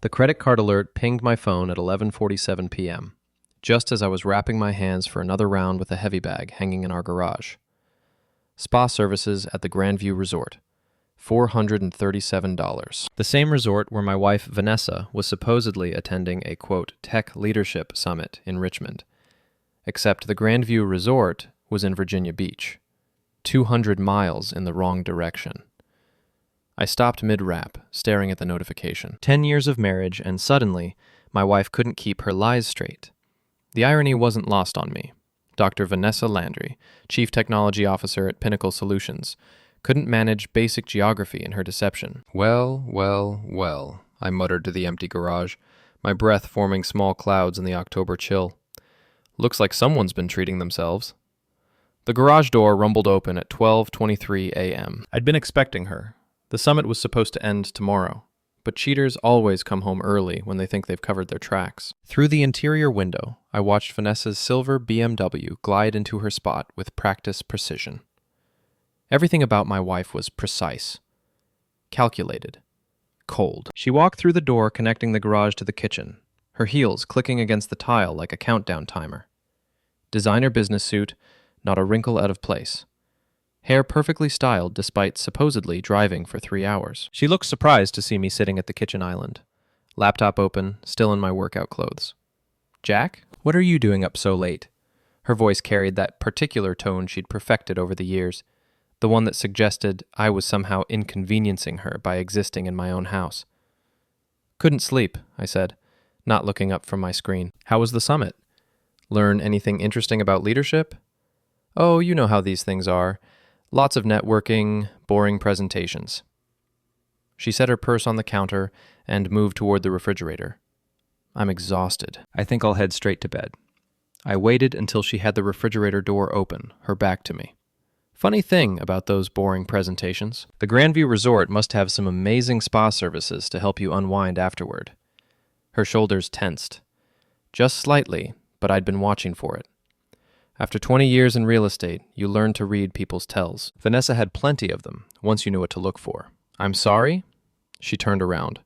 The credit card alert pinged my phone at 11:47 p.m., just as I was wrapping my hands for another round with a heavy bag hanging in our garage. Spa services at the Grandview Resort. $437. The same resort where my wife, Vanessa, was supposedly attending a, quote, tech leadership summit in Richmond. Except the Grandview Resort was in Virginia Beach, 200 miles in the wrong direction. I stopped mid-wrap, staring at the notification. 10 years of marriage, and suddenly, my wife couldn't keep her lies straight. The irony wasn't lost on me. Dr. Vanessa Landry, Chief Technology Officer at Pinnacle Solutions, couldn't manage basic geography in her deception. Well, I muttered to the empty garage, my breath forming small clouds in the October chill. Looks like someone's been treating themselves. The garage door rumbled open at 12:23 a.m. I'd been expecting her. The summit was supposed to end tomorrow, but cheaters always come home early when they think they've covered their tracks. Through the interior window, I watched Vanessa's silver BMW glide into her spot with practiced precision. Everything about my wife was precise, calculated, cold. She walked through the door connecting the garage to the kitchen, her heels clicking against the tile like a countdown timer. Designer business suit, not a wrinkle out of place. Hair perfectly styled despite supposedly driving for 3 hours. She looked surprised to see me sitting at the kitchen island, laptop open, still in my workout clothes. "Jack, what are you doing up so late?" Her voice carried that particular tone she'd perfected over the years, the one that suggested I was somehow inconveniencing her by existing in my own house. "Couldn't sleep," I said, not looking up from my screen. "How was the summit? Learn anything interesting about leadership?" "Oh, you know how these things are. Lots of networking, boring presentations." She set her purse on the counter and moved toward the refrigerator. "I'm exhausted. I think I'll head straight to bed." I waited until she had the refrigerator door open, her back to me. Funny thing about those boring presentations. The Grandview Resort must have some amazing spa services to help you unwind afterward. Her shoulders tensed. Just slightly, but I'd been watching for it. After 20 years in real estate, you learn to read people's tells. Vanessa had plenty of them, once you knew what to look for. "I'm sorry?" She turned around.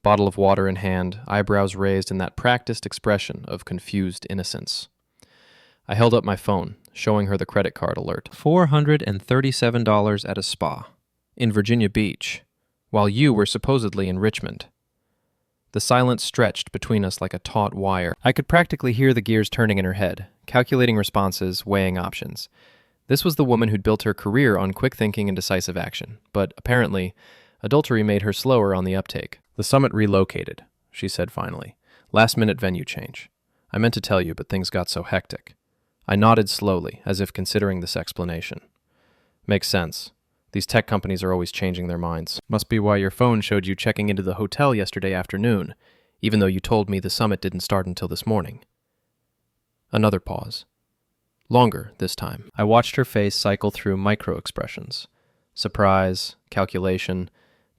Bottle of water in hand, eyebrows raised in that practiced expression of confused innocence. I held up my phone, showing her the credit card alert. $437 at a spa, in Virginia Beach, while you were supposedly in Richmond. The silence stretched between us like a taut wire. I could practically hear the gears turning in her head, calculating responses, weighing options. This was the woman who'd built her career on quick thinking and decisive action, but apparently, adultery made her slower on the uptake. "The summit relocated," she said finally. "Last-minute venue change. I meant to tell you, but things got so hectic." I nodded slowly, as if considering this explanation. "Makes sense. These tech companies are always changing their minds. Must be why your phone showed you checking into the hotel yesterday afternoon, even though you told me the summit didn't start until this morning." Another pause. Longer this time. I watched her face cycle through micro-expressions. Surprise, calculation,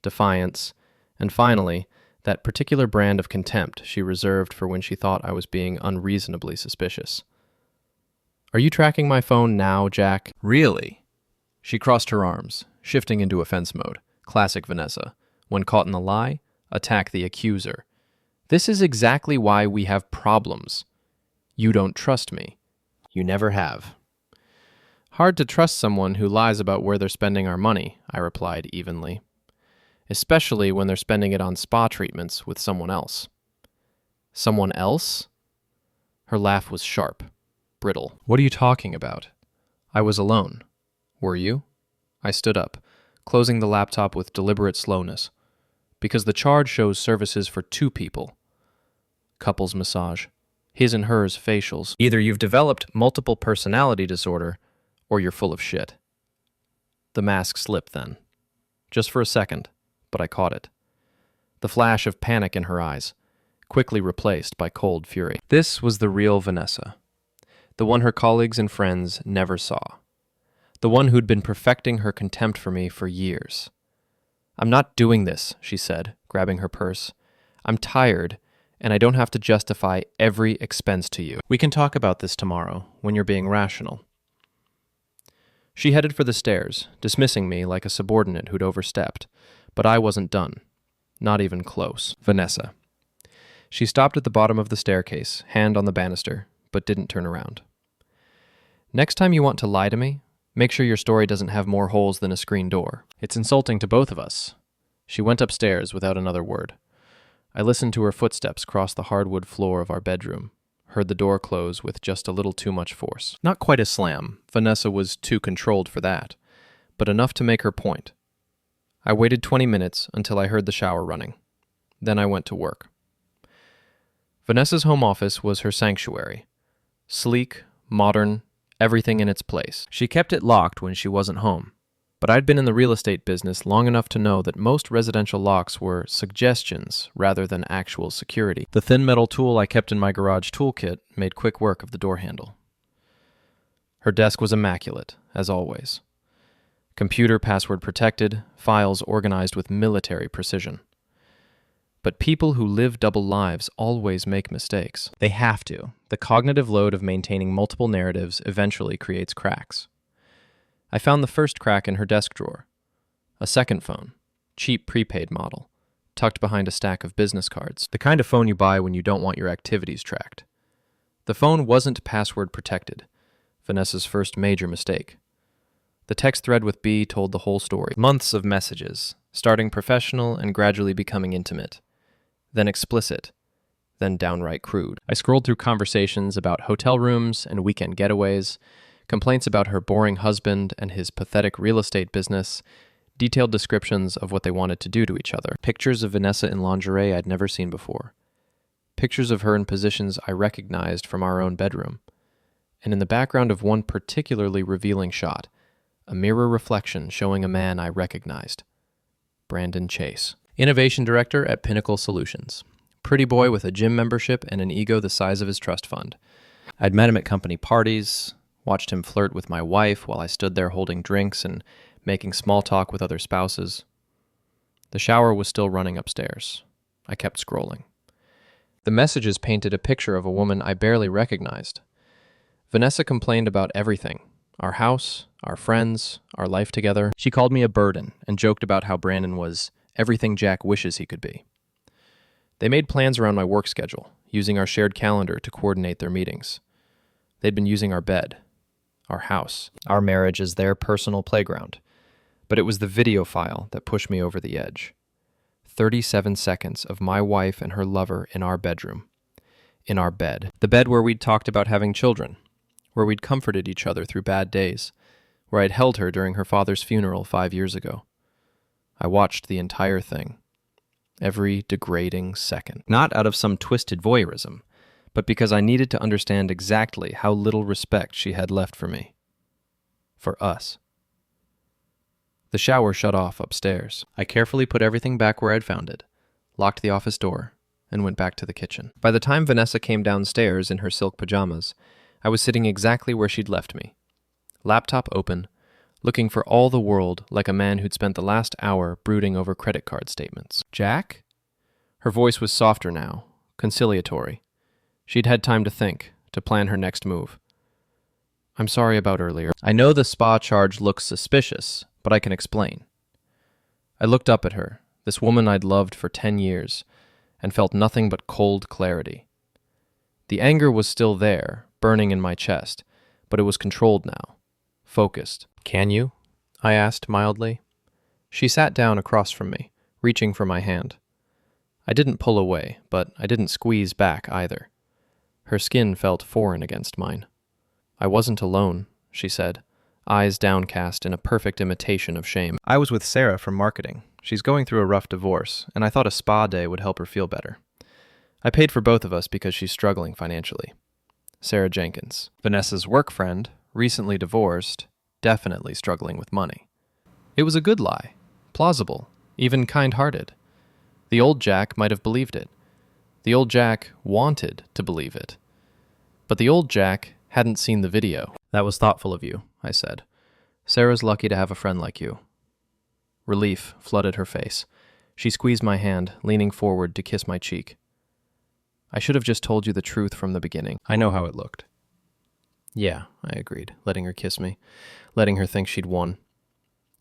defiance, and finally, that particular brand of contempt she reserved for when she thought I was being unreasonably suspicious. "Are you tracking my phone now, Jack?" "Really?" She crossed her arms, shifting into offense mode. Classic Vanessa. When caught in a lie, attack the accuser. "This is exactly why we have problems. You don't trust me. You never have." "Hard to trust someone who lies about where they're spending our money," I replied evenly. "Especially when they're spending it on spa treatments with someone else." "Someone else?" Her laugh was sharp, brittle. "What are you talking about?" I was alone. "Were you?" I stood up, closing the laptop with deliberate slowness. "Because the charge shows services for 2 people. Couples massage. His and hers facials. Either you've developed multiple personality disorder, or you're full of shit." The mask slipped then. Just for a second, but I caught it. The flash of panic in her eyes, quickly replaced by cold fury. This was the real Vanessa. The one her colleagues and friends never saw. The one who'd been perfecting her contempt for me for years. "I'm not doing this," she said, grabbing her purse. "I'm tired, and I don't have to justify every expense to you. We can talk about this tomorrow, when you're being rational." She headed for the stairs, dismissing me like a subordinate who'd overstepped, but I wasn't done. Not even close. "Vanessa, She stopped at the bottom of the staircase, hand on the banister, but didn't turn around. Next time you want to lie to me, make sure your story doesn't have more holes than a screen door. It's insulting to both of us. She went upstairs without another word. I listened to her footsteps cross the hardwood floor of our bedroom, heard the door close with just a little too much force. Not quite a slam. Vanessa was too controlled for that, but enough to make her point. I waited 20 minutes until I heard the shower running. Then I went to work. Vanessa's home office was her sanctuary. Sleek, modern, everything in its place. She kept it locked when she wasn't home, but I'd been in the real estate business long enough to know that most residential locks were suggestions rather than actual security. The thin metal tool I kept in my garage toolkit made quick work of the door handle. Her desk was immaculate, as always. Computer password protected, files organized with military precision. But people who live double lives always make mistakes. They have to. The cognitive load of maintaining multiple narratives eventually creates cracks. I found the first crack in her desk drawer. A second phone, cheap prepaid model, tucked behind a stack of business cards. The kind of phone you buy when you don't want your activities tracked. The phone wasn't password protected. Vanessa's first major mistake. The text thread with B told the whole story. Months of messages, starting professional and gradually becoming intimate. Then explicit, then downright crude. I scrolled through conversations about hotel rooms and weekend getaways, complaints about her boring husband and his pathetic real estate business, detailed descriptions of what they wanted to do to each other, pictures of Vanessa in lingerie I'd never seen before, pictures of her in positions I recognized from our own bedroom, and in the background of one particularly revealing shot, a mirror reflection showing a man I recognized. Brandon Chase. Innovation Director at Pinnacle Solutions. Pretty boy with a gym membership and an ego the size of his trust fund. I'd met him at company parties, watched him flirt with my wife while I stood there holding drinks and making small talk with other spouses. The shower was still running upstairs. I kept scrolling. The messages painted a picture of a woman I barely recognized. Vanessa complained about everything. Our house, our friends, our life together. She called me a burden and joked about how Brandon was everything Jack wishes he could be. They made plans around my work schedule, using our shared calendar to coordinate their meetings. They'd been using our bed, our house, our marriage as their personal playground. But it was the video file that pushed me over the edge. 37 seconds of my wife and her lover in our bedroom. In our bed. The bed where we'd talked about having children, where we'd comforted each other through bad days, where I'd held her during her father's funeral 5 years ago. I watched the entire thing. Every degrading second. Not out of some twisted voyeurism, but because I needed to understand exactly how little respect she had left for me. For us. The shower shut off upstairs. I carefully put everything back where I'd found it, locked the office door, and went back to the kitchen. By the time Vanessa came downstairs in her silk pajamas, I was sitting exactly where she'd left me. Laptop open, looking for all the world like a man who'd spent the last hour brooding over credit card statements. Jack? Her voice was softer now, conciliatory. She'd had time to think, to plan her next move. I'm sorry about earlier. I know the spa charge looks suspicious, but I can explain. I looked up at her, this woman I'd loved for 10 years, and felt nothing but cold clarity. The anger was still there, burning in my chest, but it was controlled now, focused. Can you? I asked mildly. She sat down across from me, reaching for my hand. I didn't pull away, but I didn't squeeze back either. Her skin felt foreign against mine. I wasn't alone, she said, eyes downcast in a perfect imitation of shame. I was with Sarah from marketing. She's going through a rough divorce, and I thought a spa day would help her feel better. I paid for both of us because she's struggling financially. Sarah Jenkins, Vanessa's work friend, recently divorced, definitely struggling with money. It was a good lie, plausible, even kind-hearted. The old Jack might have believed it. The old Jack wanted to believe it. But the old Jack hadn't seen the video. That was thoughtful of you, I said. Sarah's lucky to have a friend like you. Relief flooded her face. She squeezed my hand, leaning forward to kiss my cheek. I should have just told you the truth from the beginning. I know how it looked. Yeah, I agreed, letting her kiss me, letting her think she'd won.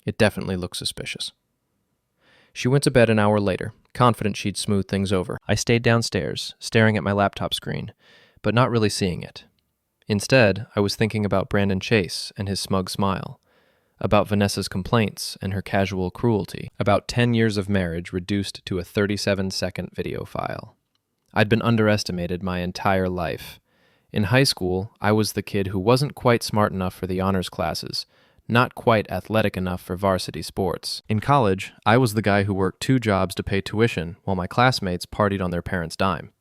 It definitely looked suspicious. She went to bed an hour later, confident she'd smooth things over. I stayed downstairs, staring at my laptop screen, but not really seeing it. Instead, I was thinking about Brandon Chase and his smug smile, about Vanessa's complaints and her casual cruelty, about 10 years of marriage reduced to a 37-second video file. I'd been underestimated my entire life. In high school, I was the kid who wasn't quite smart enough for the honors classes, not quite athletic enough for varsity sports. In college, I was the guy who worked 2 jobs to pay tuition while my classmates partied on their parents' dime.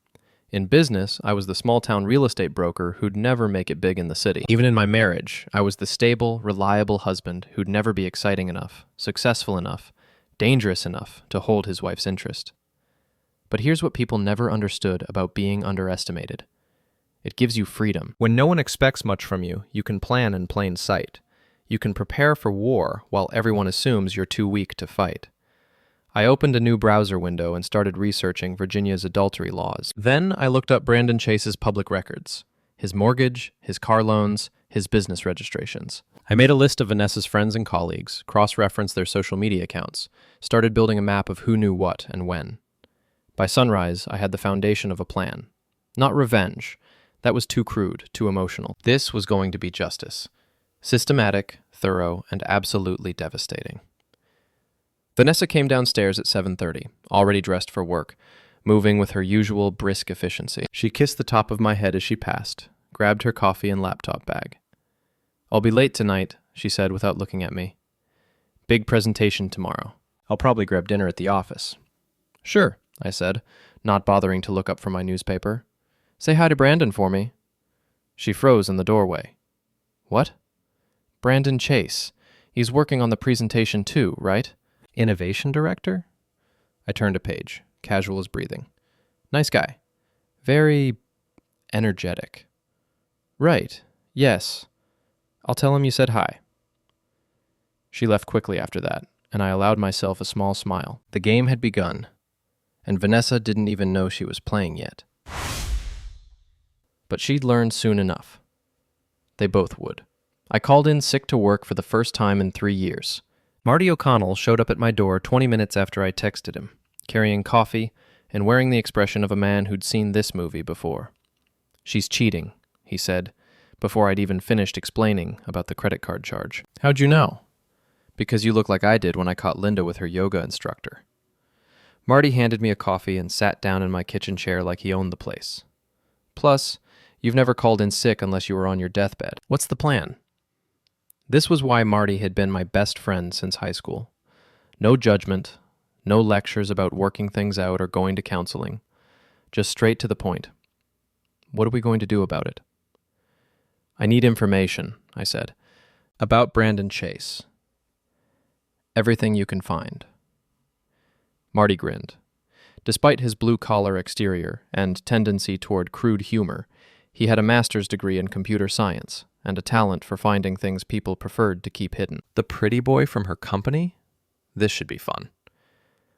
In business, I was the small-town real estate broker who'd never make it big in the city. Even in my marriage, I was the stable, reliable husband who'd never be exciting enough, successful enough, dangerous enough to hold his wife's interest. But here's what people never understood about being underestimated. It gives you freedom. When no one expects much from you, you can plan in plain sight. You can prepare for war while everyone assumes you're too weak to fight. I opened a new browser window and started researching Virginia's adultery laws. Then I looked up Brandon Chase's public records, his mortgage, his car loans, his business registrations. I made a list of Vanessa's friends and colleagues, cross-referenced their social media accounts, started building a map of who knew what and when. By sunrise, I had the foundation of a plan. Not revenge. That was too crude, too emotional. This was going to be justice. Systematic, thorough, and absolutely devastating. Vanessa came downstairs at 7:30, already dressed for work, moving with her usual brisk efficiency. She kissed the top of my head as she passed, grabbed her coffee and laptop bag. "I'll be late tonight," she said without looking at me. "Big presentation tomorrow. I'll probably grab dinner at the office." "Sure," I said, not bothering to look up from my newspaper. "Say hi to Brandon for me." She froze in the doorway. "What?" "Brandon Chase. He's working on the presentation too, right? Innovation director?" I turned a page, casual as breathing. "Nice guy. Very energetic." "Right. Yes. I'll tell him you said hi." She left quickly after that, and I allowed myself a small smile. The game had begun, and Vanessa didn't even know she was playing yet. But she'd learn soon enough. They both would. I called in sick to work for the first time in 3 years. Marty O'Connell showed up at my door 20 minutes after I texted him, carrying coffee and wearing the expression of a man who'd seen this movie before. "She's cheating," he said, before I'd even finished explaining about the credit card charge. "How'd you know?" "Because you look like I did when I caught Linda with her yoga instructor." Marty handed me a coffee and sat down in my kitchen chair like he owned the place. "Plus, you've never called in sick unless you were on your deathbed. What's the plan?" This was why Marty had been my best friend since high school. No judgment, no lectures about working things out or going to counseling. Just straight to the point. "What are we going to do about it?" "I need information," I said, "about Brandon Chase. Everything you can find." Marty grinned. Despite his blue-collar exterior and tendency toward crude humor, he had a master's degree in computer science and a talent for finding things people preferred to keep hidden. The pretty boy from her company? This should be fun.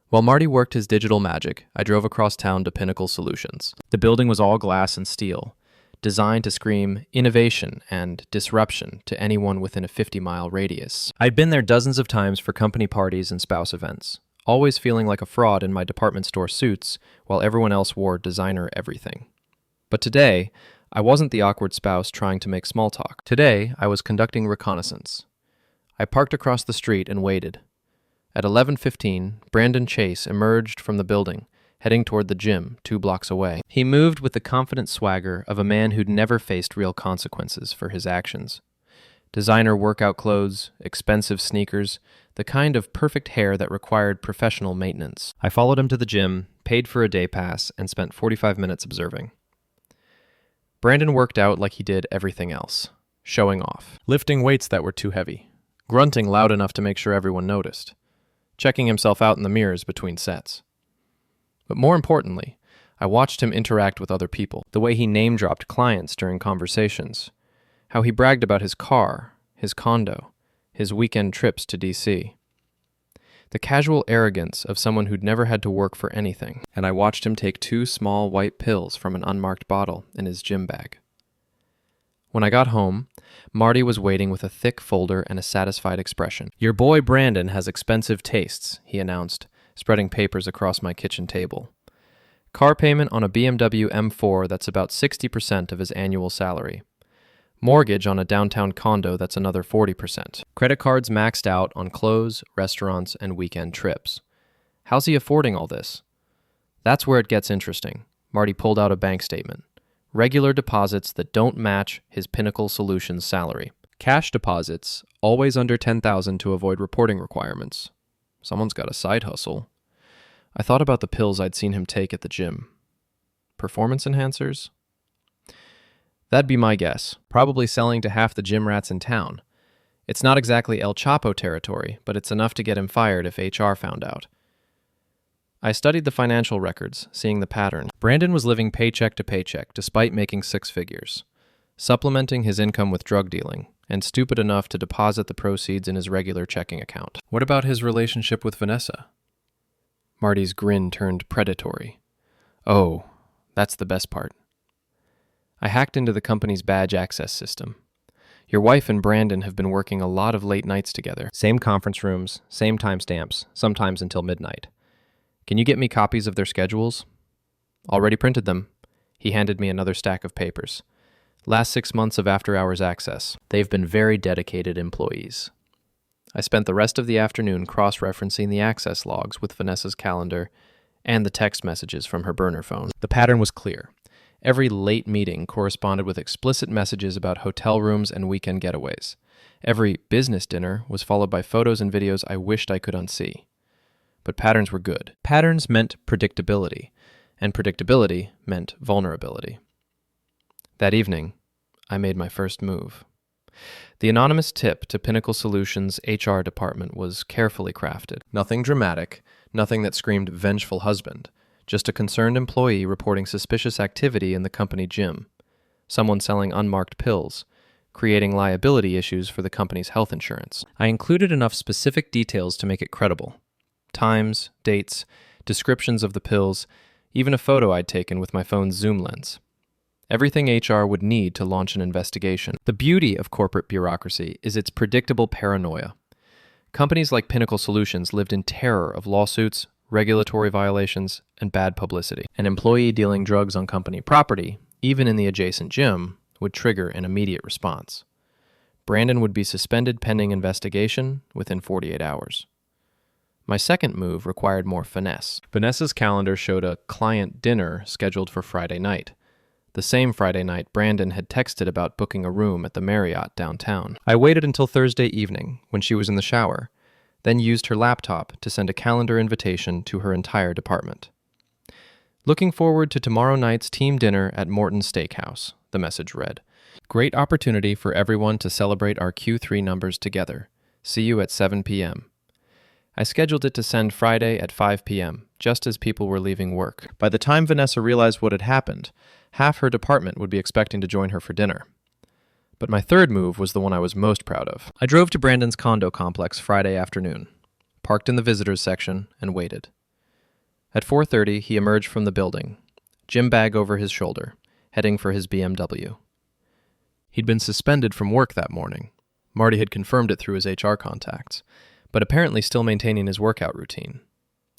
While Marty worked his digital magic, I drove across town to Pinnacle Solutions. The building was all glass and steel, designed to scream innovation and disruption to anyone within a 50-mile radius. I'd been there dozens of times for company parties and spouse events, always feeling like a fraud in my department store suits while everyone else wore designer everything. But today, I wasn't the awkward spouse trying to make small talk. Today, I was conducting reconnaissance. I parked across the street and waited. At 11:15, Brandon Chase emerged from the building, heading toward the gym 2 blocks away. He moved with the confident swagger of a man who'd never faced real consequences for his actions. Designer workout clothes, expensive sneakers, the kind of perfect hair that required professional maintenance. I followed him to the gym, paid for a day pass, and spent 45 minutes observing. Brandon worked out like he did everything else, showing off, lifting weights that were too heavy, grunting loud enough to make sure everyone noticed, checking himself out in the mirrors between sets. But more importantly, I watched him interact with other people, the way he name-dropped clients during conversations, how he bragged about his car, his condo, his weekend trips to D.C. The casual arrogance of someone who'd never had to work for anything, and I watched him take 2 small white pills from an unmarked bottle in his gym bag. When I got home, Marty was waiting with a thick folder and a satisfied expression. "Your boy Brandon has expensive tastes," he announced, spreading papers across my kitchen table. Car payment on a BMW M4 that's about 60% of his annual salary. Mortgage on a downtown condo that's another 40%. Credit cards maxed out on clothes, restaurants, and weekend trips. How's he affording all this? That's where it gets interesting. Marty pulled out a bank statement. Regular deposits that don't match his Pinnacle Solutions salary. Cash deposits, always under $10,000 to avoid reporting requirements. Someone's got a side hustle. I thought about the pills I'd seen him take at the gym. Performance enhancers? That'd be my guess. Probably selling to half the gym rats in town. It's not exactly El Chapo territory, but it's enough to get him fired if HR found out. I studied the financial records, seeing the pattern. Brandon was living paycheck to paycheck despite making six figures, supplementing his income with drug dealing, and stupid enough to deposit the proceeds in his regular checking account. What about his relationship with Vanessa? Marty's grin turned predatory. Oh, that's the best part. I hacked into the company's badge access system. Your wife and Brandon have been working a lot of late nights together. Same conference rooms, same timestamps, sometimes until midnight. Can you get me copies of their schedules? Already printed them. He handed me another stack of papers. Last 6 months of after-hours access. They've been very dedicated employees. I spent the rest of the afternoon cross-referencing the access logs with Vanessa's calendar and the text messages from her burner phone. The pattern was clear. Every late meeting corresponded with explicit messages about hotel rooms and weekend getaways. Every business dinner was followed by photos and videos I wished I could unsee. But patterns were good. Patterns meant predictability, and predictability meant vulnerability. That evening, I made my first move. The anonymous tip to Pinnacle Solutions' HR department was carefully crafted. Nothing dramatic, nothing that screamed vengeful husband. Just a concerned employee reporting suspicious activity in the company gym, someone selling unmarked pills, creating liability issues for the company's health insurance. I included enough specific details to make it credible. Times, dates, descriptions of the pills, even a photo I'd taken with my phone's zoom lens. Everything HR would need to launch an investigation. The beauty of corporate bureaucracy is its predictable paranoia. Companies like Pinnacle Solutions lived in terror of lawsuits, regulatory violations, and bad publicity. An employee dealing drugs on company property, even in the adjacent gym, would trigger an immediate response. Brandon would be suspended pending investigation within 48 hours. My second move required more finesse. Vanessa's calendar showed a client dinner scheduled for Friday night. The same Friday night, Brandon had texted about booking a room at the Marriott downtown. I waited until Thursday evening, when she was in the shower, then used her laptop to send a calendar invitation to her entire department. Looking forward to tomorrow night's team dinner at Morton's Steakhouse, the message read. Great opportunity for everyone to celebrate our Q3 numbers together. See you at 7 p.m. I scheduled it to send Friday at 5 p.m., just as people were leaving work. By the time Vanessa realized what had happened, half her department would be expecting to join her for dinner. But my third move was the one I was most proud of. I drove to Brandon's condo complex Friday afternoon, parked in the visitors section, and waited. At 4:30, he emerged from the building, gym bag over his shoulder, heading for his BMW. He'd been suspended from work that morning. Marty had confirmed it through his HR contacts, but apparently still maintaining his workout routine.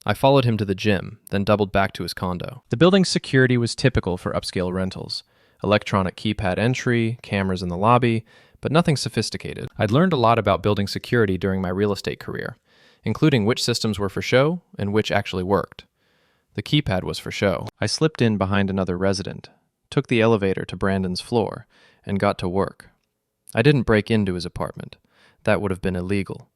I followed him to the gym, then doubled back to his condo. The building's security was typical for upscale rentals. Electronic keypad entry, cameras in the lobby, but nothing sophisticated. I'd learned a lot about building security during my real estate career, including which systems were for show and which actually worked. The keypad was for show. I slipped in behind another resident, took the elevator to Brandon's floor, and got to work. I didn't break into his apartment. That would have been illegal.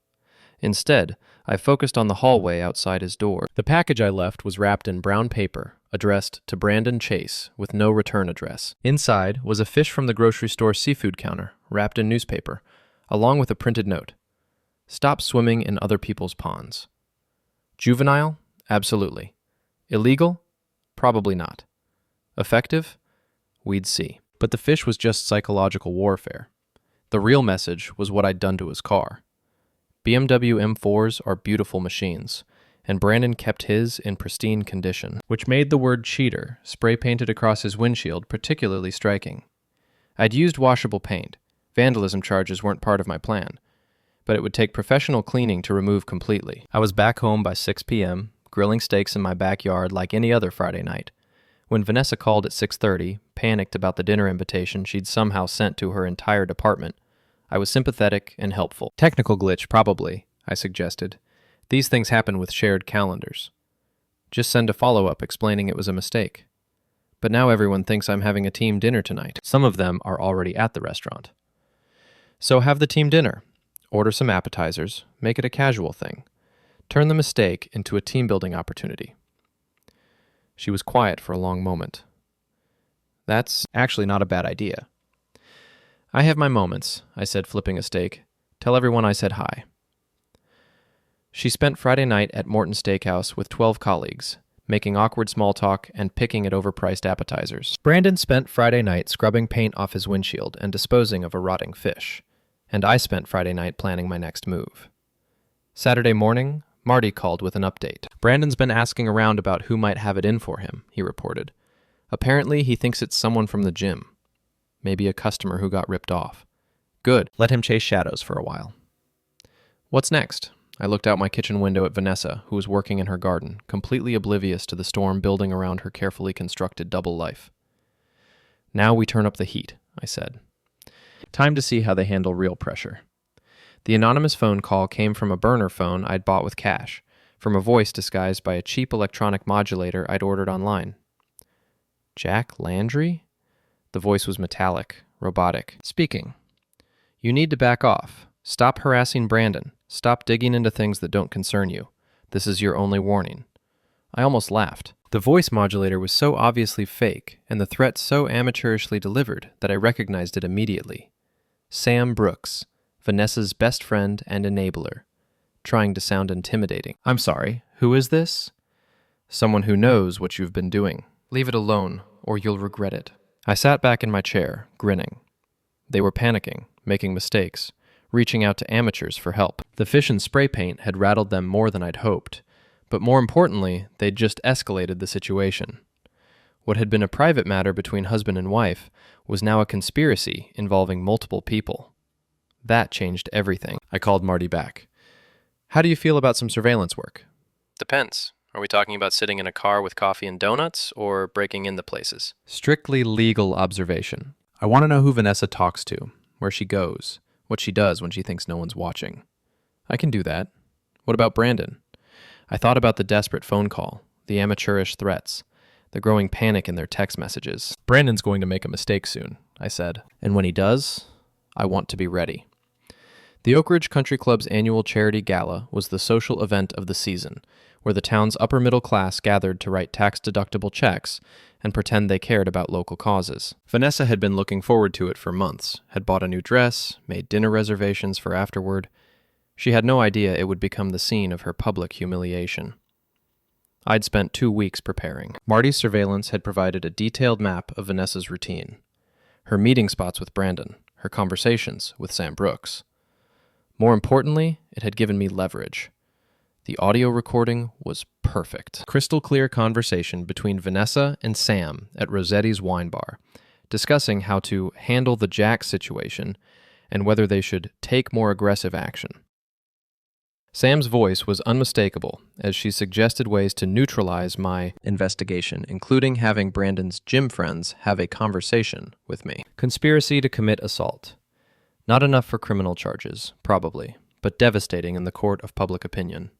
Instead, I focused on the hallway outside his door. The package I left was wrapped in brown paper, addressed to Brandon Chase, with no return address. Inside was a fish from the grocery store seafood counter, wrapped in newspaper, along with a printed note. Stop swimming in other people's ponds. Juvenile? Absolutely. Illegal? Probably not. Effective? We'd see. But the fish was just psychological warfare. The real message was what I'd done to his car. BMW M4s are beautiful machines, and Brandon kept his in pristine condition, which made the word cheater spray-painted across his windshield particularly striking. I'd used washable paint. Vandalism charges weren't part of my plan, but it would take professional cleaning to remove completely. I was back home by 6 p.m., grilling steaks in my backyard like any other Friday night. When Vanessa called at 6:30, panicked about the dinner invitation she'd somehow sent to her entire department, I was sympathetic and helpful. Technical glitch, probably, I suggested. These things happen with shared calendars. Just send a follow-up explaining it was a mistake. But now everyone thinks I'm having a team dinner tonight. Some of them are already at the restaurant. So have the team dinner. Order some appetizers. Make it a casual thing. Turn the mistake into a team-building opportunity. She was quiet for a long moment. That's actually not a bad idea. I have my moments, I said, flipping a steak. Tell everyone I said hi. She spent Friday night at Morton Steakhouse with 12 colleagues, making awkward small talk and picking at overpriced appetizers. Brandon spent Friday night scrubbing paint off his windshield and disposing of a rotting fish, and I spent Friday night planning my next move. Saturday morning, Marty called with an update. Brandon's been asking around about who might have it in for him, he reported. Apparently, he thinks it's someone from the gym. Maybe a customer who got ripped off. Good, let him chase shadows for a while. What's next? I looked out my kitchen window at Vanessa, who was working in her garden, completely oblivious to the storm building around her carefully constructed double life. Now we turn up the heat, I said. Time to see how they handle real pressure. The anonymous phone call came from a burner phone I'd bought with cash, from a voice disguised by a cheap electronic modulator I'd ordered online. Jack Landry? The voice was metallic, robotic. Speaking. You need to back off. Stop harassing Brandon. Stop digging into things that don't concern you. This is your only warning. I almost laughed. The voice modulator was so obviously fake, and the threat so amateurishly delivered that I recognized it immediately. Sam Brooks, Vanessa's best friend and enabler, trying to sound intimidating. I'm sorry, who is this? Someone who knows what you've been doing. Leave it alone, or you'll regret it. I sat back in my chair, grinning. They were panicking, making mistakes, reaching out to amateurs for help. The fish and spray paint had rattled them more than I'd hoped, but more importantly, they'd just escalated the situation. What had been a private matter between husband and wife was now a conspiracy involving multiple people. That changed everything. I called Marty back. How do you feel about some surveillance work? Depends. Are we talking about sitting in a car with coffee and donuts, or breaking into places? Strictly legal observation. I want to know who Vanessa talks to, where she goes, what she does when she thinks no one's watching. I can do that. What about Brandon? I thought about the desperate phone call, the amateurish threats, the growing panic in their text messages. Brandon's going to make a mistake soon, I said. And when he does, I want to be ready. The Oak Ridge Country Club's annual charity gala was the social event of the season, where the town's upper middle class gathered to write tax-deductible checks and pretend they cared about local causes. Vanessa had been looking forward to it for months, had bought a new dress, made dinner reservations for afterward. She had no idea it would become the scene of her public humiliation. I'd spent 2 weeks preparing. Marty's surveillance had provided a detailed map of Vanessa's routine. Her meeting spots with Brandon, her conversations with Sam Brooks. More importantly, it had given me leverage. The audio recording was perfect. Crystal clear conversation between Vanessa and Sam at Rossetti's wine bar, discussing how to handle the Jack situation and whether they should take more aggressive action. Sam's voice was unmistakable as she suggested ways to neutralize my investigation, including having Brandon's gym friends have a conversation with me. Conspiracy to commit assault. Not enough for criminal charges, probably, but devastating in the court of public opinion.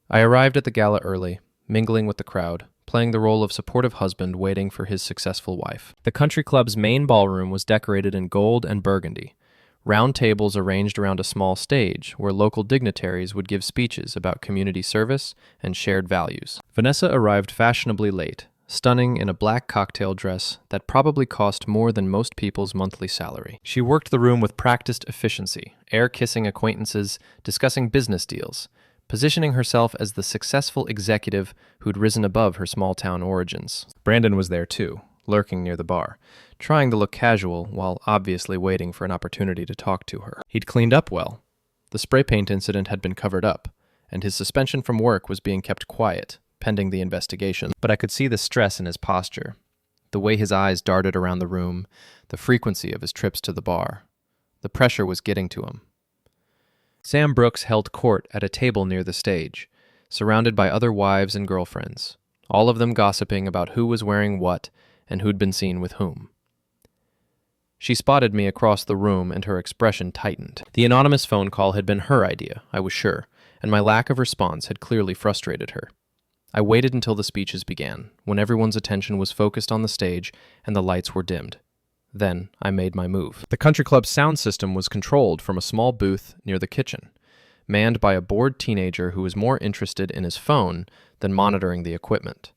I arrived at the gala early, mingling with the crowd, playing the role of supportive husband waiting for his successful wife. The country club's main ballroom was decorated in gold and burgundy, round tables arranged around a small stage where local dignitaries would give speeches about community service and shared values. Vanessa arrived fashionably late, stunning in a black cocktail dress that probably cost more than most people's monthly salary. She worked the room with practiced efficiency, air-kissing acquaintances, discussing business deals, positioning herself as the successful executive who'd risen above her small-town origins. Brandon was there too, lurking near the bar, trying to look casual while obviously waiting for an opportunity to talk to her. He'd cleaned up well. The spray paint incident had been covered up, and his suspension from work was being kept quiet, pending the investigation. But I could see the stress in his posture, the way his eyes darted around the room, the frequency of his trips to the bar. The pressure was getting to him. Sam Brooks held court at a table near the stage, surrounded by other wives and girlfriends, all of them gossiping about who was wearing what and who'd been seen with whom. She spotted me across the room and her expression tightened. The anonymous phone call had been her idea, I was sure, and my lack of response had clearly frustrated her. I waited until the speeches began, when everyone's attention was focused on the stage and the lights were dimmed. Then I made my move. The country club's sound system was controlled from a small booth near the kitchen, manned by a bored teenager who was more interested in his phone than monitoring the equipment.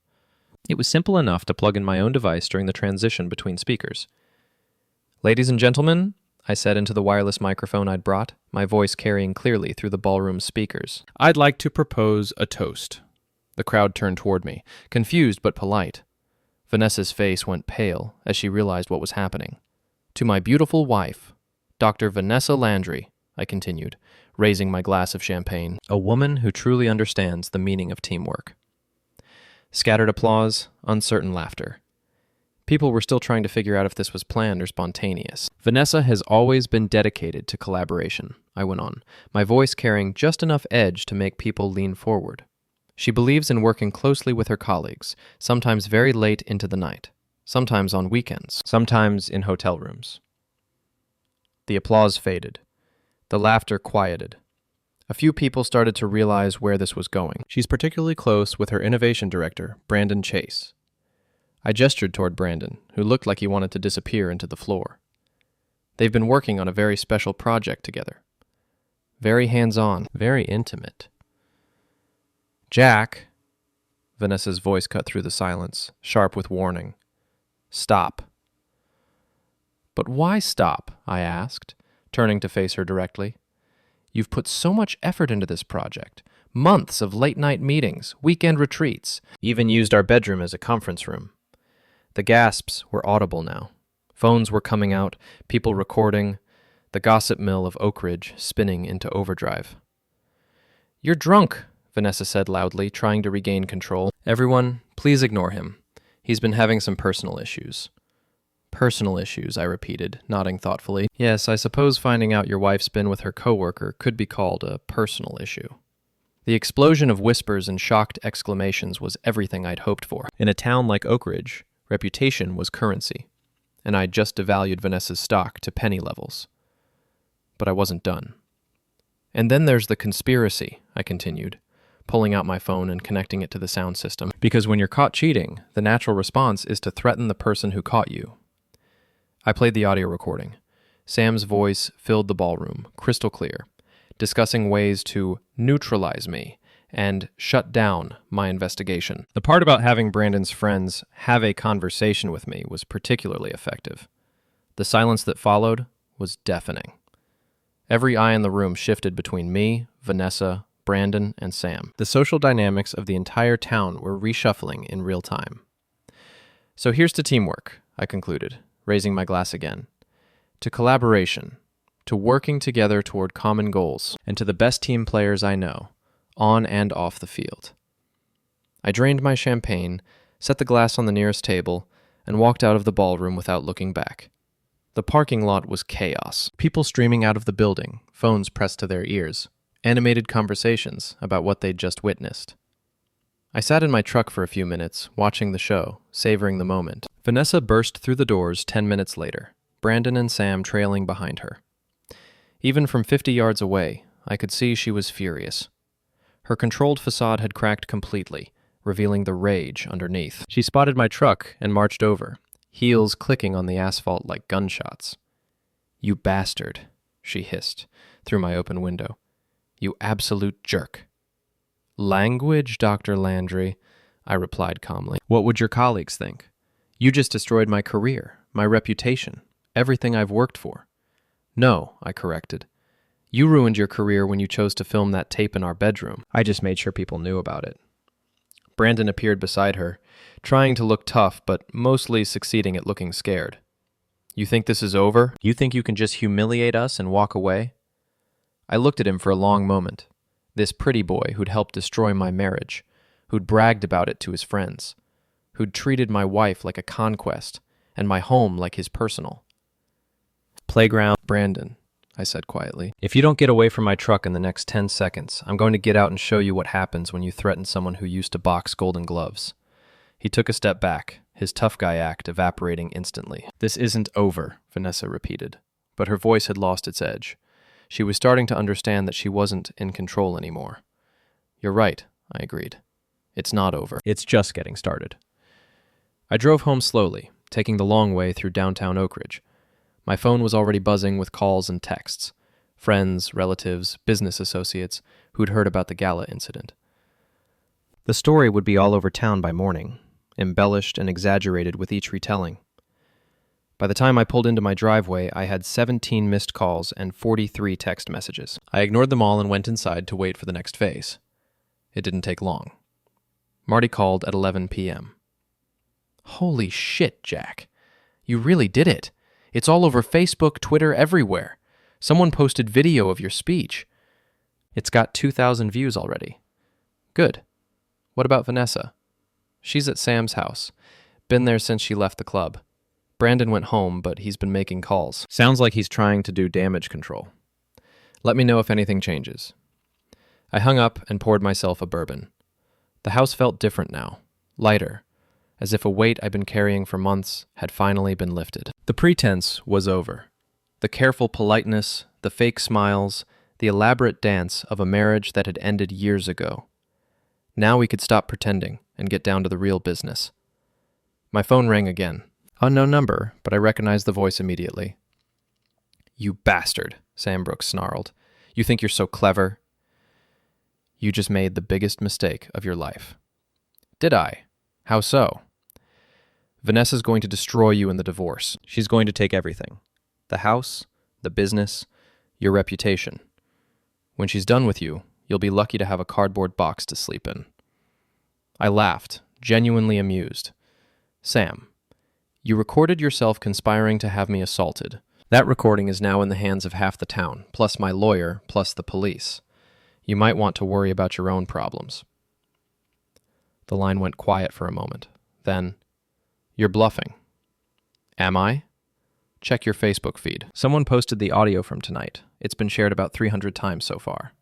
It was simple enough to plug in my own device during the transition between speakers. "Ladies and gentlemen," I said into the wireless microphone I'd brought, my voice carrying clearly through the ballroom speakers, "I'd like to propose a toast." The crowd turned toward me, confused but polite. Vanessa's face went pale as she realized what was happening. "To my beautiful wife, Dr. Vanessa Landry," I continued, raising my glass of champagne, "a woman who truly understands the meaning of teamwork." Scattered applause, uncertain laughter. People were still trying to figure out if this was planned or spontaneous. "Vanessa has always been dedicated to collaboration," I went on, my voice carrying just enough edge to make people lean forward. "She believes in working closely with her colleagues, sometimes very late into the night, sometimes on weekends, sometimes in hotel rooms." The applause faded. The laughter quieted. A few people started to realize where this was going. "She's particularly close with her innovation director, Brandon Chase." I gestured toward Brandon, who looked like he wanted to disappear into the floor. "They've been working on a very special project together. Very hands-on, very intimate." "Jack," Vanessa's voice cut through the silence, sharp with warning. "Stop." "But why stop?" I asked, turning to face her directly. "You've put so much effort into this project. Months of late-night meetings, weekend retreats, even used our bedroom as a conference room." The gasps were audible now. Phones were coming out, people recording, the gossip mill of Oak Ridge spinning into overdrive. "You're drunk," Vanessa said loudly, trying to regain control. "Everyone, please ignore him. He's been having some personal issues." "Personal issues," I repeated, nodding thoughtfully. "Yes, I suppose finding out your wife's been with her coworker could be called a personal issue." The explosion of whispers and shocked exclamations was everything I'd hoped for. In a town like Oak Ridge, reputation was currency, and I'd just devalued Vanessa's stock to penny levels. But I wasn't done. "And then there's the conspiracy," I continued, pulling out my phone and connecting it to the sound system. "Because when you're caught cheating, the natural response is to threaten the person who caught you." I played the audio recording. Sam's voice filled the ballroom, crystal clear, discussing ways to neutralize me and shut down my investigation. The part about having Brandon's friends have a conversation with me was particularly effective. The silence that followed was deafening. Every eye in the room shifted between me, Vanessa, Brandon, and Sam. The social dynamics of the entire town were reshuffling in real time. "So here's to teamwork," I concluded, raising my glass again. "To collaboration, to working together toward common goals, and to the best team players I know, on and off the field." I drained my champagne, set the glass on the nearest table, and walked out of the ballroom without looking back. The parking lot was chaos. People streaming out of the building, phones pressed to their ears, animated conversations about what they'd just witnessed. I sat in my truck for a few minutes, watching the show, savoring the moment. Vanessa burst through the doors 10 minutes later, Brandon and Sam trailing behind her. Even from 50 yards away, I could see she was furious. Her controlled facade had cracked completely, revealing the rage underneath. She spotted my truck and marched over, heels clicking on the asphalt like gunshots. "You bastard," she hissed through my open window. "You absolute jerk." "Language, Dr. Landry," I replied calmly. "What would your colleagues think? You just destroyed my career, my reputation, everything I've worked for." "No," I corrected. "You ruined your career when you chose to film that tape in our bedroom. I just made sure people knew about it." Brandon appeared beside her, trying to look tough, but mostly succeeding at looking scared. "You think this is over? You think you can just humiliate us and walk away?" I looked at him for a long moment. This pretty boy who'd helped destroy my marriage, who'd bragged about it to his friends, who'd treated my wife like a conquest and my home like his personal. "Playground, Brandon," I said quietly. If you don't get away from my truck in the next 10 seconds, I'm going to get out and show you what happens when you threaten someone who used to box Golden Gloves. He took a step back, his tough guy act evaporating instantly. This isn't over, Vanessa repeated, but her voice had lost its edge. She was starting to understand that she wasn't in control anymore. You're right, I agreed. It's not over. It's just getting started. I drove home slowly, taking the long way through downtown Oak Ridge. My phone was already buzzing with calls and texts. Friends, relatives, business associates who'd heard about the gala incident. The story would be all over town by morning, embellished and exaggerated with each retelling. By the time I pulled into my driveway, I had 17 missed calls and 43 text messages. I ignored them all and went inside to wait for the next phase. It didn't take long. Marty called at 11 p.m. Holy shit, Jack. You really did it. It's all over Facebook, Twitter, everywhere. Someone posted video of your speech. It's got 2,000 views already. Good. What about Vanessa? She's at Sam's house. Been there since she left the club. Brandon went home, but he's been making calls. Sounds like he's trying to do damage control. Let me know if anything changes. I hung up and poured myself a bourbon. The house felt different now, lighter, as if a weight I'd been carrying for months had finally been lifted. The pretense was over. The careful politeness, the fake smiles, the elaborate dance of a marriage that had ended years ago. Now we could stop pretending and get down to the real business. My phone rang again. Unknown number, but I recognized the voice immediately. You bastard, Sam Brooks snarled. You think you're so clever? You just made the biggest mistake of your life. Did I? How so? Vanessa's going to destroy you in the divorce. She's going to take everything. The house, the business, your reputation. When she's done with you, you'll be lucky to have a cardboard box to sleep in. I laughed, genuinely amused. Sam, you recorded yourself conspiring to have me assaulted. That recording is now in the hands of half the town, plus my lawyer, plus the police. You might want to worry about your own problems. The line went quiet for a moment. Then, you're bluffing. Am I? Check your Facebook feed. Someone posted the audio from tonight. It's been shared about 300 times so far.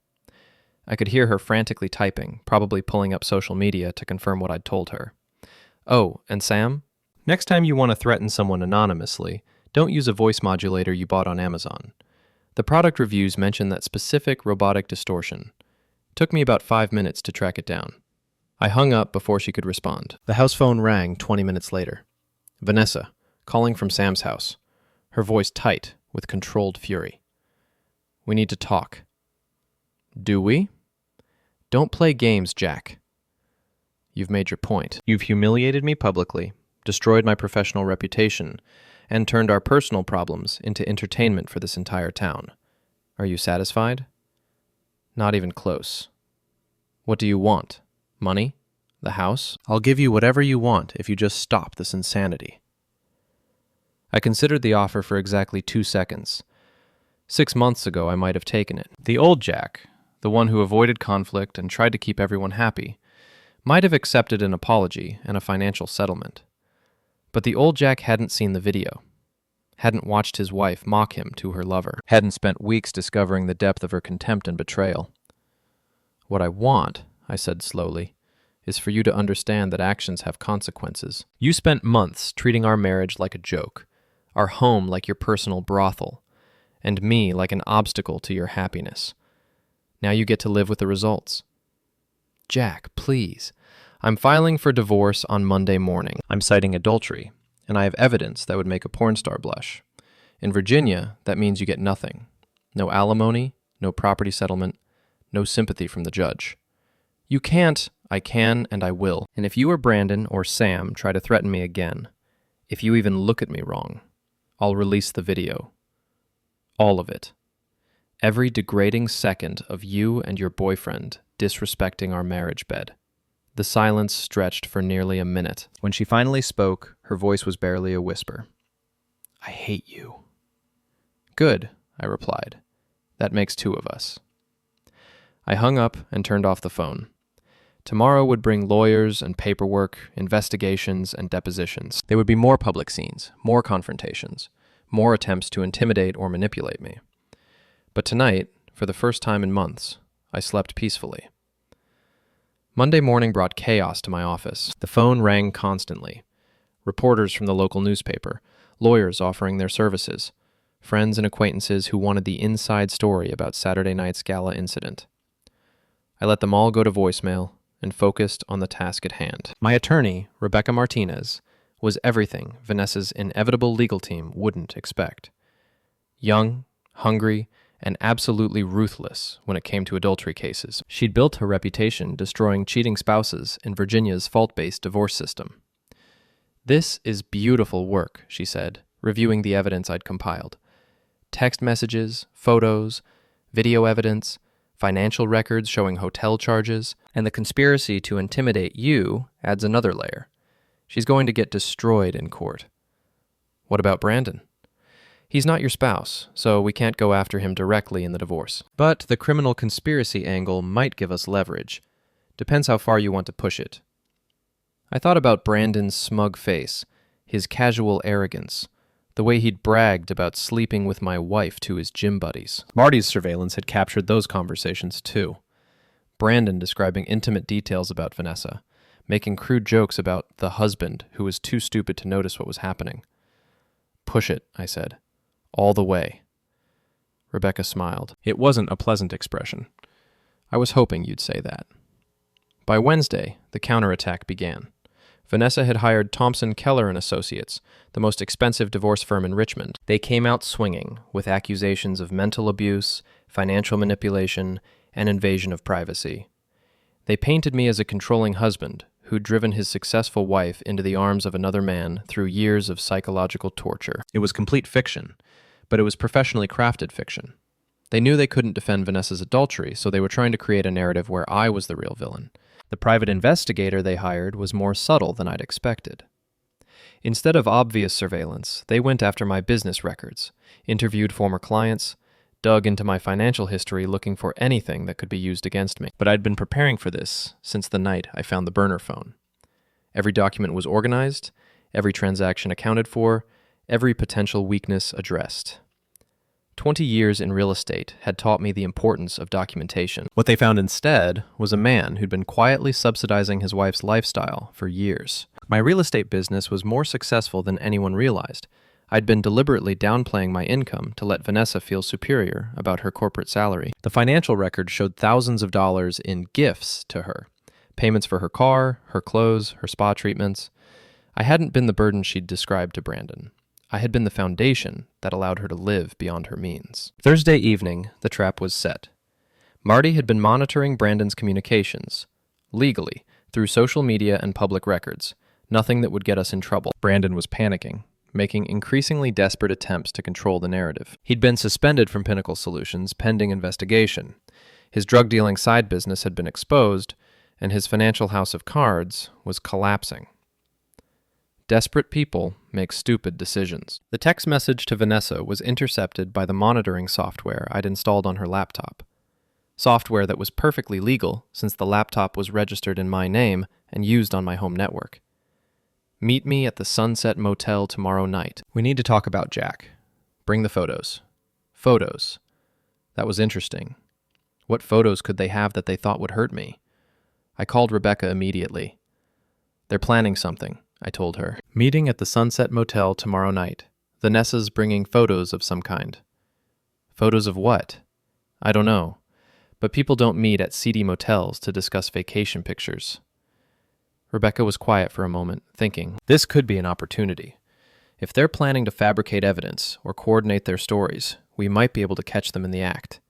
I could hear her frantically typing, probably pulling up social media to confirm what I'd told her. Oh, and Sam? Next time you want to threaten someone anonymously, don't use a voice modulator you bought on Amazon. The product reviews mention that specific robotic distortion. Took me about 5 minutes to track it down. I hung up before she could respond. The house phone rang 20 minutes later. Vanessa, calling from Sam's house. Her voice tight, with controlled fury. We need to talk. Do we? Don't play games, Jack. You've made your point. You've humiliated me publicly, destroyed my professional reputation, and turned our personal problems into entertainment for this entire town. Are you satisfied? Not even close. What do you want? Money? The house? I'll give you whatever you want if you just stop this insanity. I considered the offer for exactly 2 seconds. 6 months ago, I might have taken it. The old Jack, the one who avoided conflict and tried to keep everyone happy, might have accepted an apology and a financial settlement. But the old Jack hadn't seen the video, hadn't watched his wife mock him to her lover, hadn't spent weeks discovering the depth of her contempt and betrayal. What I want, I said slowly, is for you to understand that actions have consequences. You spent months treating our marriage like a joke, our home like your personal brothel, and me like an obstacle to your happiness. Now you get to live with the results. Jack, please. I'm filing for divorce on Monday morning. I'm citing adultery, and I have evidence that would make a porn star blush. In Virginia, that means you get nothing. No alimony, no property settlement, no sympathy from the judge. You can't, I can, and I will. And if you or Brandon or Sam try to threaten me again, if you even look at me wrong, I'll release the video. All of it. Every degrading second of you and your boyfriend disrespecting our marriage bed. The silence stretched for nearly a minute. When she finally spoke, her voice was barely a whisper. I hate you. Good, I replied. That makes 2 of us. I hung up and turned off the phone. Tomorrow would bring lawyers and paperwork, investigations and depositions. There would be more public scenes, more confrontations, more attempts to intimidate or manipulate me. But tonight, for the first time in months, I slept peacefully. Monday morning brought chaos to my office. The phone rang constantly. Reporters from the local newspaper, lawyers offering their services, friends and acquaintances who wanted the inside story about Saturday night's gala incident. I let them all go to voicemail and focused on the task at hand. My attorney, Rebecca Martinez, was everything Vanessa's inevitable legal team wouldn't expect. Young, hungry, and absolutely ruthless when it came to adultery cases. She'd built her reputation destroying cheating spouses in Virginia's fault-based divorce system. "This is beautiful work," she said, reviewing the evidence I'd compiled. Text messages, photos, video evidence, financial records showing hotel charges, and the conspiracy to intimidate you adds another layer. She's going to get destroyed in court. What about Brandon? He's not your spouse, so we can't go after him directly in the divorce. But the criminal conspiracy angle might give us leverage. Depends how far you want to push it. I thought about Brandon's smug face, his casual arrogance, the way he'd bragged about sleeping with my wife to his gym buddies. Marty's surveillance had captured those conversations too. Brandon describing intimate details about Vanessa, making crude jokes about the husband who was too stupid to notice what was happening. "Push it," I said. "All the way." Rebecca smiled. It wasn't a pleasant expression. I was hoping you'd say that. By Wednesday, the counterattack began. Vanessa had hired Thompson, Keller & Associates, the most expensive divorce firm in Richmond. They came out swinging with accusations of mental abuse, financial manipulation, and invasion of privacy. They painted me as a controlling husband who'd driven his successful wife into the arms of another man through years of psychological torture. It was complete fiction, but it was professionally crafted fiction. They knew they couldn't defend Vanessa's adultery, so they were trying to create a narrative where I was the real villain. The private investigator they hired was more subtle than I'd expected. Instead of obvious surveillance, they went after my business records, interviewed former clients, dug into my financial history looking for anything that could be used against me. But I'd been preparing for this since the night I found the burner phone. Every document was organized, every transaction accounted for, every potential weakness addressed. 20 years in real estate had taught me the importance of documentation. What they found instead was a man who'd been quietly subsidizing his wife's lifestyle for years. My real estate business was more successful than anyone realized. I'd been deliberately downplaying my income to let Vanessa feel superior about her corporate salary. The financial record showed thousands of dollars in gifts to her. Payments for her car, her clothes, her spa treatments. I hadn't been the burden she'd described to Brandon. I had been the foundation that allowed her to live beyond her means. Thursday evening, the trap was set. Marty had been monitoring Brandon's communications, legally, through social media and public records, nothing that would get us in trouble. Brandon was panicking, making increasingly desperate attempts to control the narrative. He'd been suspended from Pinnacle Solutions pending investigation. His drug-dealing side business had been exposed, and his financial house of cards was collapsing. Desperate people make stupid decisions. The text message to Vanessa was intercepted by the monitoring software I'd installed on her laptop. Software that was perfectly legal since the laptop was registered in my name and used on my home network. "Meet me at the Sunset Motel tomorrow night. We need to talk about Jack. Bring the photos." Photos. That was interesting. What photos could they have that they thought would hurt me? I called Rebecca immediately. "They're planning something," I told her. "Meeting at the Sunset Motel tomorrow night. Vanessa's bringing photos of some kind." "Photos of what?" "I don't know. But people don't meet at seedy motels to discuss vacation pictures." Rebecca was quiet for a moment, thinking, this could be an opportunity. If they're planning to fabricate evidence or coordinate their stories, we might be able to catch them in the act.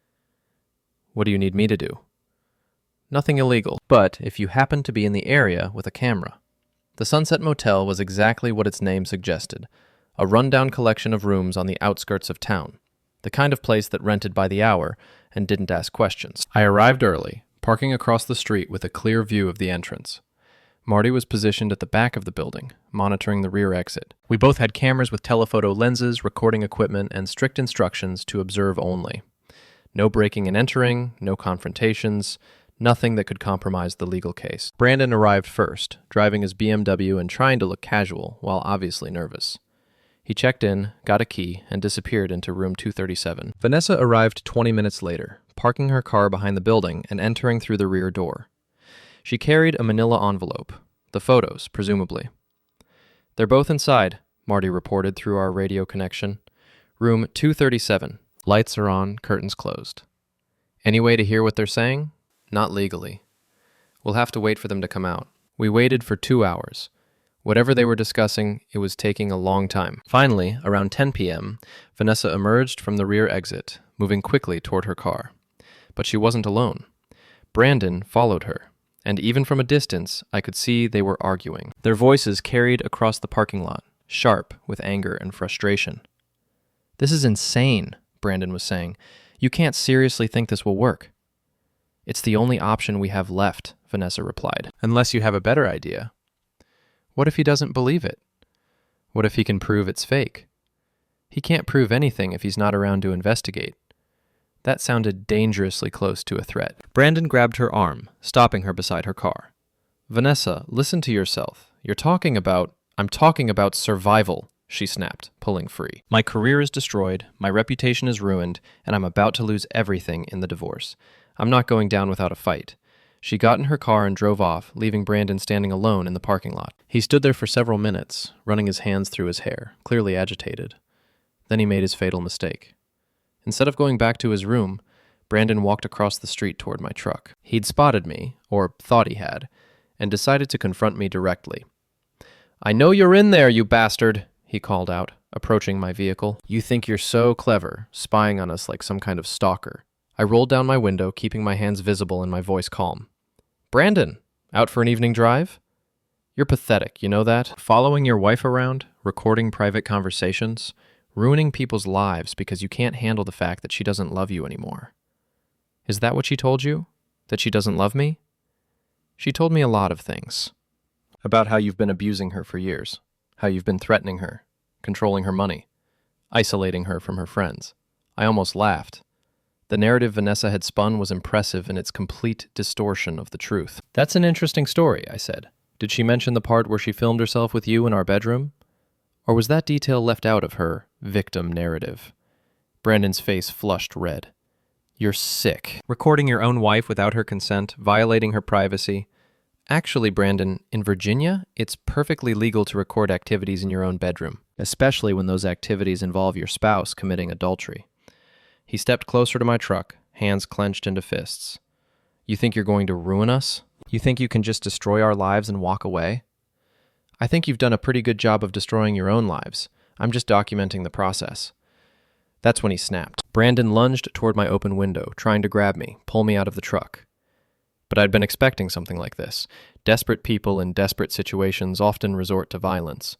"What do you need me to do?" "Nothing illegal, but if you happen to be in the area with a camera." The Sunset Motel was exactly what its name suggested, a rundown collection of rooms on the outskirts of town, the kind of place that rented by the hour and didn't ask questions. I arrived early, parking across the street with a clear view of the entrance. Marty was positioned at the back of the building, monitoring the rear exit. We both had cameras with telephoto lenses, recording equipment, and strict instructions to observe only. No breaking and entering, no confrontations, nothing that could compromise the legal case. Brandon arrived first, driving his BMW and trying to look casual while obviously nervous. He checked in, got a key, and disappeared into room 237. Vanessa arrived 20 minutes later, parking her car behind the building and entering through the rear door. She carried a manila envelope, the photos, presumably. "They're both inside," Marty reported through our radio connection. "Room 237. Lights are on, curtains closed." "Any way to hear what they're saying?" "Not legally. We'll have to wait for them to come out." We waited for 2 hours. Whatever they were discussing, it was taking a long time. Finally, around 10 p.m., Vanessa emerged from the rear exit, moving quickly toward her car. But she wasn't alone. Brandon followed her, and even from a distance, I could see they were arguing. Their voices carried across the parking lot, sharp with anger and frustration. "This is insane," Brandon was saying. "You can't seriously think this will work." "It's the only option we have left," Vanessa replied. "Unless you have a better idea." "What if he doesn't believe it? What if he can prove it's fake?" "He can't prove anything if he's not around to investigate." That sounded dangerously close to a threat. Brandon grabbed her arm, stopping her beside her car. "Vanessa, listen to yourself. I'm talking about survival," she snapped, pulling free. "My career is destroyed, my reputation is ruined, and I'm about to lose everything in the divorce. I'm not going down without a fight." She got in her car and drove off, leaving Brandon standing alone in the parking lot. He stood there for several minutes, running his hands through his hair, clearly agitated. Then he made his fatal mistake. Instead of going back to his room, Brandon walked across the street toward my truck. He'd spotted me, or thought he had, and decided to confront me directly. "I know you're in there, you bastard," he called out, approaching my vehicle. "You think you're so clever, spying on us like some kind of stalker." I rolled down my window, keeping my hands visible and my voice calm. "Brandon, out for an evening drive? You're pathetic, you know that? Following your wife around, recording private conversations, ruining people's lives because you can't handle the fact that she doesn't love you anymore. Is that what she told you? That she doesn't love me?" "She told me a lot of things. About how you've been abusing her for years, how you've been threatening her, controlling her money, isolating her from her friends." I almost laughed. The narrative Vanessa had spun was impressive in its complete distortion of the truth. "That's an interesting story," I said. "Did she mention the part where she filmed herself with you in our bedroom? Or was that detail left out of her victim narrative?" Brandon's face flushed red. "You're sick. Recording your own wife without her consent, violating her privacy. Actually, Brandon, in Virginia, it's perfectly legal to record activities in your own bedroom, especially when those activities involve your spouse committing adultery." He stepped closer to my truck, hands clenched into fists. "You think you're going to ruin us? You think you can just destroy our lives and walk away? I think you've done a pretty good job of destroying your own lives. I'm just documenting the process." That's when he snapped. Brandon lunged toward my open window, trying to grab me, pull me out of the truck. But I'd been expecting something like this. Desperate people in desperate situations often resort to violence.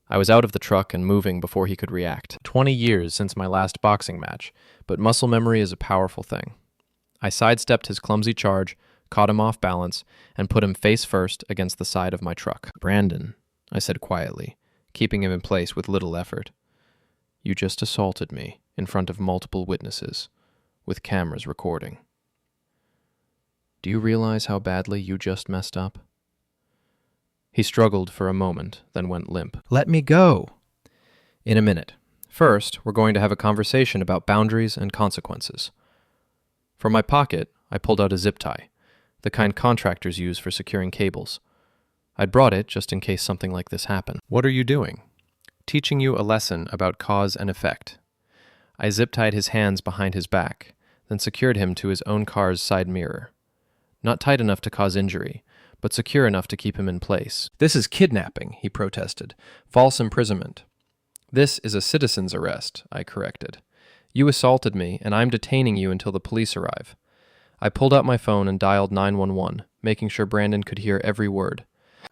I was out of the truck and moving before he could react. 20 years since my last boxing match, but muscle memory is a powerful thing. I sidestepped his clumsy charge, caught him off balance, and put him face first against the side of my truck. "Brandon," I said quietly, keeping him in place with little effort. "You just assaulted me in front of multiple witnesses, with cameras recording. Do you realize how badly you just messed up?" He struggled for a moment, then went limp. "Let me go." "In a minute. First, we're going to have a conversation about boundaries and consequences." From my pocket, I pulled out a zip tie, the kind contractors use for securing cables. I'd brought it just in case something like this happened. "What are you doing?" "Teaching you a lesson about cause and effect." I zip-tied his hands behind his back, then secured him to his own car's side mirror. Not tight enough to cause injury, but secure enough to keep him in place. "This is kidnapping," he protested. "False imprisonment." "This is a citizen's arrest," I corrected. "You assaulted me, and I'm detaining you until the police arrive." I pulled out my phone and dialed 911, making sure Brandon could hear every word.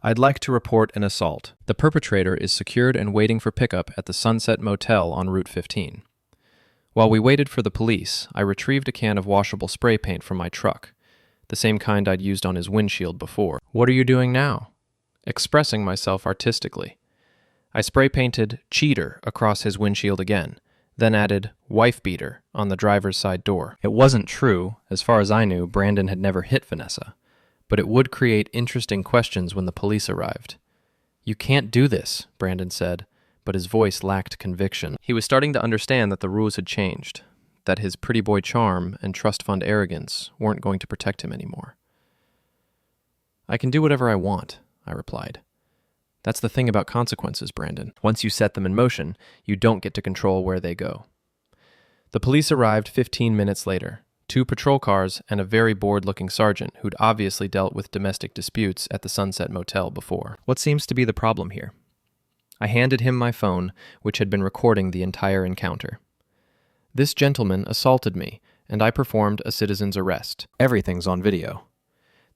"I'd like to report an assault. The perpetrator is secured and waiting for pickup at the Sunset Motel on Route 15. While we waited for the police, I retrieved a can of washable spray paint from my truck, the same kind I'd used on his windshield before. "What are you doing now?" Expressing myself artistically. I spray painted cheater across his windshield again, then added wife beater on the driver's side door. It wasn't true. As far as I knew, Brandon had never hit Vanessa, but it would create interesting questions when the police arrived. "You can't do this," Brandon said, but his voice lacked conviction. He was starting to understand that the rules had changed, that his pretty boy charm and trust fund arrogance weren't going to protect him anymore. "I can do whatever I want," I replied. "That's the thing about consequences, Brandon. Once you set them in motion, you don't get to control where they go." The police arrived 15 minutes later, 2 patrol cars and a very bored-looking sergeant who'd obviously dealt with domestic disputes at the Sunset Motel before. "What seems to be the problem here?" I handed him my phone, which had been recording the entire encounter. "This gentleman assaulted me, and I performed a citizen's arrest. Everything's on video."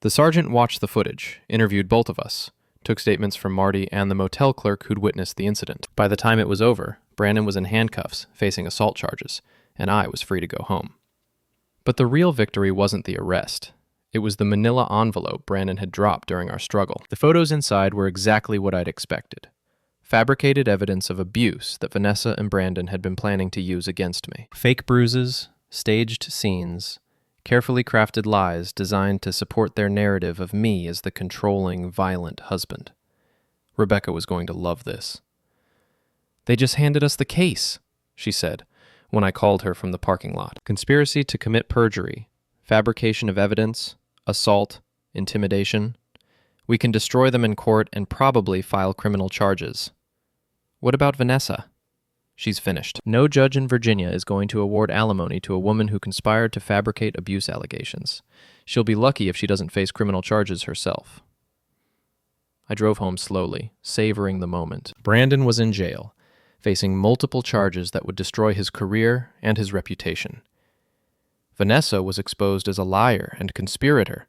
The sergeant watched the footage, interviewed both of us, took statements from Marty and the motel clerk who'd witnessed the incident. By the time it was over, Brandon was in handcuffs, facing assault charges, and I was free to go home. But the real victory wasn't the arrest. It was the manila envelope Brandon had dropped during our struggle. The photos inside were exactly what I'd expected. Fabricated evidence of abuse that Vanessa and Brandon had been planning to use against me. Fake bruises, staged scenes, carefully crafted lies designed to support their narrative of me as the controlling, violent husband. Rebecca was going to love this. "They just handed us the case," she said, when I called her from the parking lot. "Conspiracy to commit perjury, fabrication of evidence, assault, intimidation. We can destroy them in court and probably file criminal charges. What about Vanessa? She's finished. No judge in Virginia is going to award alimony to a woman who conspired to fabricate abuse allegations. She'll be lucky if she doesn't face criminal charges herself." I drove home slowly, savoring the moment. Brandon was in jail, facing multiple charges that would destroy his career and his reputation. Vanessa was exposed as a liar and conspirator,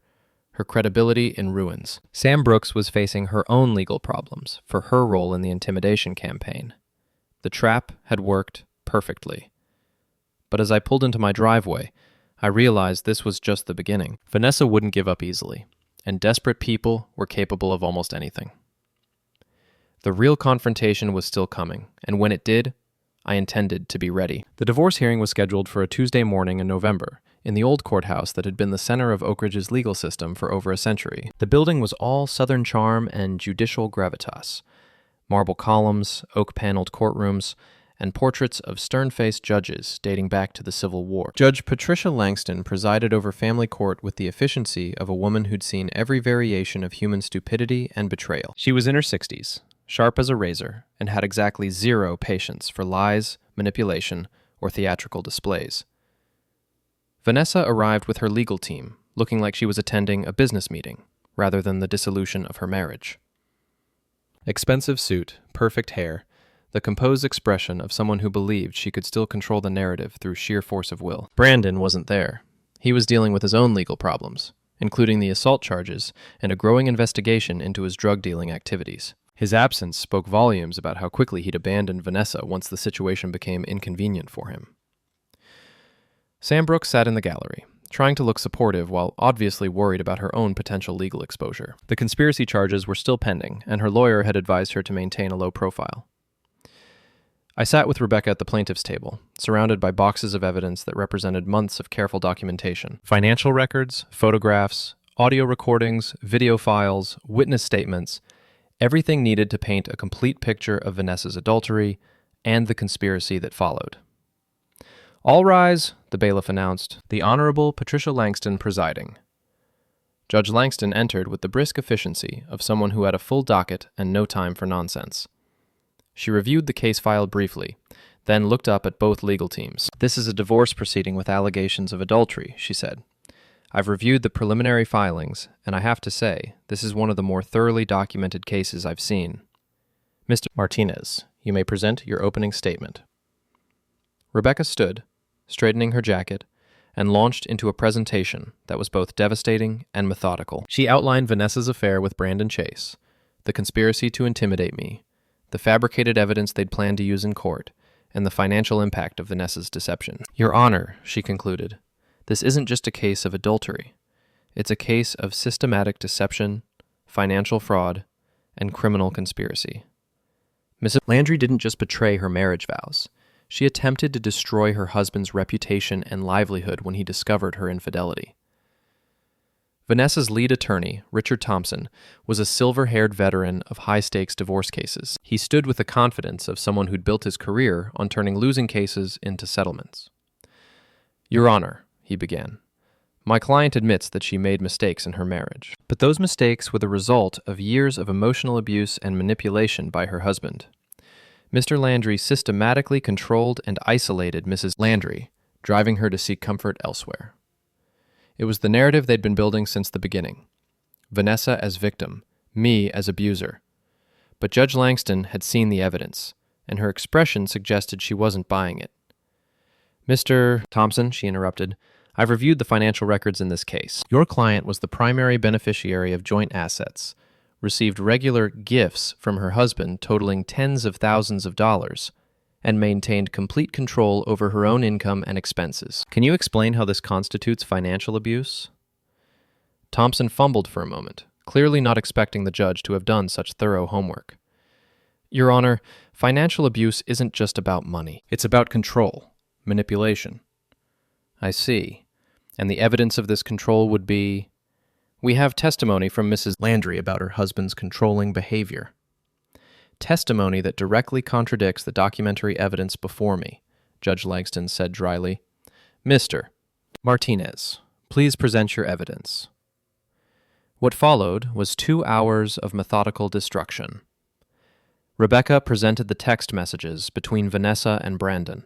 her credibility in ruins. Sam Brooks was facing her own legal problems for her role in the intimidation campaign. The trap had worked perfectly. But as I pulled into my driveway, I realized this was just the beginning. Vanessa wouldn't give up easily, and desperate people were capable of almost anything. The real confrontation was still coming, and when it did, I intended to be ready. The divorce hearing was scheduled for a Tuesday morning in November, in the old courthouse that had been the center of Oak Ridge's legal system for over a century. The building was all Southern charm and judicial gravitas. Marble columns, oak-paneled courtrooms, and portraits of stern-faced judges dating back to the Civil War. Judge Patricia Langston presided over family court with the efficiency of a woman who'd seen every variation of human stupidity and betrayal. She was in her 60s, sharp as a razor, and had exactly 0 patience for lies, manipulation, or theatrical displays. Vanessa arrived with her legal team, looking like she was attending a business meeting, rather than the dissolution of her marriage. Expensive suit, perfect hair, the composed expression of someone who believed she could still control the narrative through sheer force of will. Brandon wasn't there. He was dealing with his own legal problems, including the assault charges and a growing investigation into his drug-dealing activities. His absence spoke volumes about how quickly he'd abandoned Vanessa once the situation became inconvenient for him. Sam Brooks sat in the gallery, trying to look supportive while obviously worried about her own potential legal exposure. The conspiracy charges were still pending, and her lawyer had advised her to maintain a low profile. I sat with Rebecca at the plaintiff's table, surrounded by boxes of evidence that represented months of careful documentation. Financial records, photographs, audio recordings, video files, witness statements, everything needed to paint a complete picture of Vanessa's adultery and the conspiracy that followed. "All rise," the bailiff announced, the Honorable Patricia Langston presiding. Judge Langston entered with the brisk efficiency of someone who had a full docket and no time for nonsense. She reviewed the case file briefly, then looked up at both legal teams. "This is a divorce proceeding with allegations of adultery," she said. "I've reviewed the preliminary filings, and I have to say, this is one of the more thoroughly documented cases I've seen. Mr. Martinez, you may present your opening statement." Rebecca stood, straightening her jacket, and launched into a presentation that was both devastating and methodical. She outlined Vanessa's affair with Brandon Chase, the conspiracy to intimidate me, the fabricated evidence they'd planned to use in court, and the financial impact of Vanessa's deception. "Your Honor," she concluded, "this isn't just a case of adultery. It's a case of systematic deception, financial fraud, and criminal conspiracy. Mrs. Landry didn't just betray her marriage vows. She attempted to destroy her husband's reputation and livelihood when he discovered her infidelity. Vanessa's lead attorney, Richard Thompson, was a silver-haired veteran of high-stakes divorce cases. He stood with the confidence of someone who'd built his career on turning losing cases into settlements. "Your Honor," he began, "my client admits that she made mistakes in her marriage. But those mistakes were the result of years of emotional abuse and manipulation by her husband. Mr. Landry systematically controlled and isolated Mrs. Landry, driving her to seek comfort elsewhere. It was the narrative they'd been building since the beginning. Vanessa as victim, me as abuser. But Judge Langston had seen the evidence, and her expression suggested she wasn't buying it. "Mr. Thompson," she interrupted, "I've reviewed the financial records in this case. Your client was the primary beneficiary of joint assets, received regular gifts from her husband totaling tens of thousands of dollars, and maintained complete control over her own income and expenses. Can you explain how this constitutes financial abuse?" Thompson fumbled for a moment, clearly not expecting the judge to have done such thorough homework. "Your Honor, financial abuse isn't just about money. It's about control, manipulation." "I see. And the evidence of this control would be—" "We have testimony from Mrs. Landry about her husband's controlling behavior. Testimony that directly contradicts the documentary evidence before me," Judge Langston said dryly. "Mr. Martinez, please present your evidence." What followed was 2 hours of methodical destruction. Rebecca presented the text messages between Vanessa and Brandon,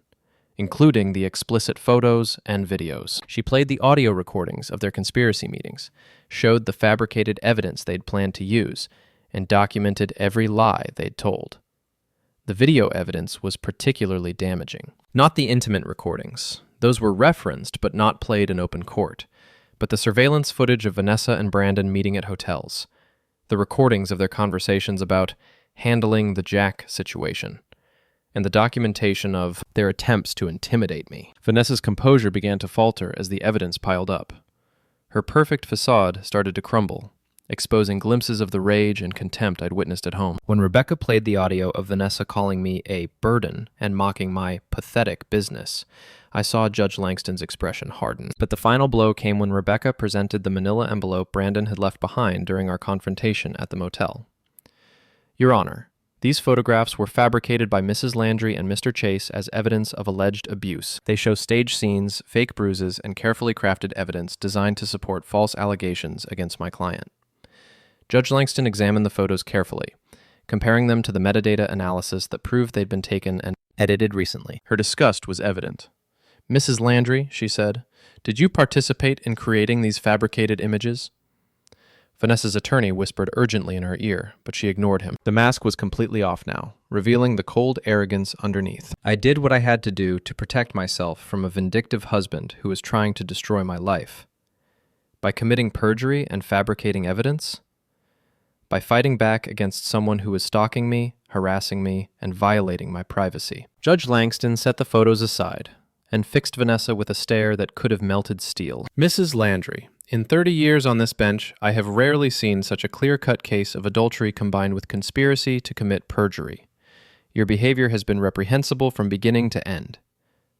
including the explicit photos and videos. She played the audio recordings of their conspiracy meetings, showed the fabricated evidence they'd planned to use, and documented every lie they'd told. The video evidence was particularly damaging. Not the intimate recordings. Those were referenced but not played in open court, but the surveillance footage of Vanessa and Brandon meeting at hotels, the recordings of their conversations about handling the Jack situation, and the documentation of their attempts to intimidate me. Vanessa's composure began to falter as the evidence piled up. Her perfect facade started to crumble, exposing glimpses of the rage and contempt I'd witnessed at home. When Rebecca played the audio of Vanessa calling me a burden and mocking my pathetic business, I saw Judge Langston's expression harden. But the final blow came when Rebecca presented the manila envelope Brandon had left behind during our confrontation at the motel. "Your Honor, these photographs were fabricated by Mrs. Landry and Mr. Chase as evidence of alleged abuse. They show staged scenes, fake bruises, and carefully crafted evidence designed to support false allegations against my client." Judge Langston examined the photos carefully, comparing them to the metadata analysis that proved they'd been taken and edited recently. Her disgust was evident. "Mrs. Landry," she said, "did you participate in creating these fabricated images?" Vanessa's attorney whispered urgently in her ear, but she ignored him. The mask was completely off now, revealing the cold arrogance underneath. "I did what I had to do to protect myself from a vindictive husband who was trying to destroy my life. By committing perjury and fabricating evidence? By fighting back against someone who was stalking me, harassing me, and violating my privacy." Judge Langston set the photos aside and fixed Vanessa with a stare that could have melted steel. "Mrs. Landry, in 30 years on this bench, I have rarely seen such a clear-cut case of adultery combined with conspiracy to commit perjury. Your behavior has been reprehensible from beginning to end."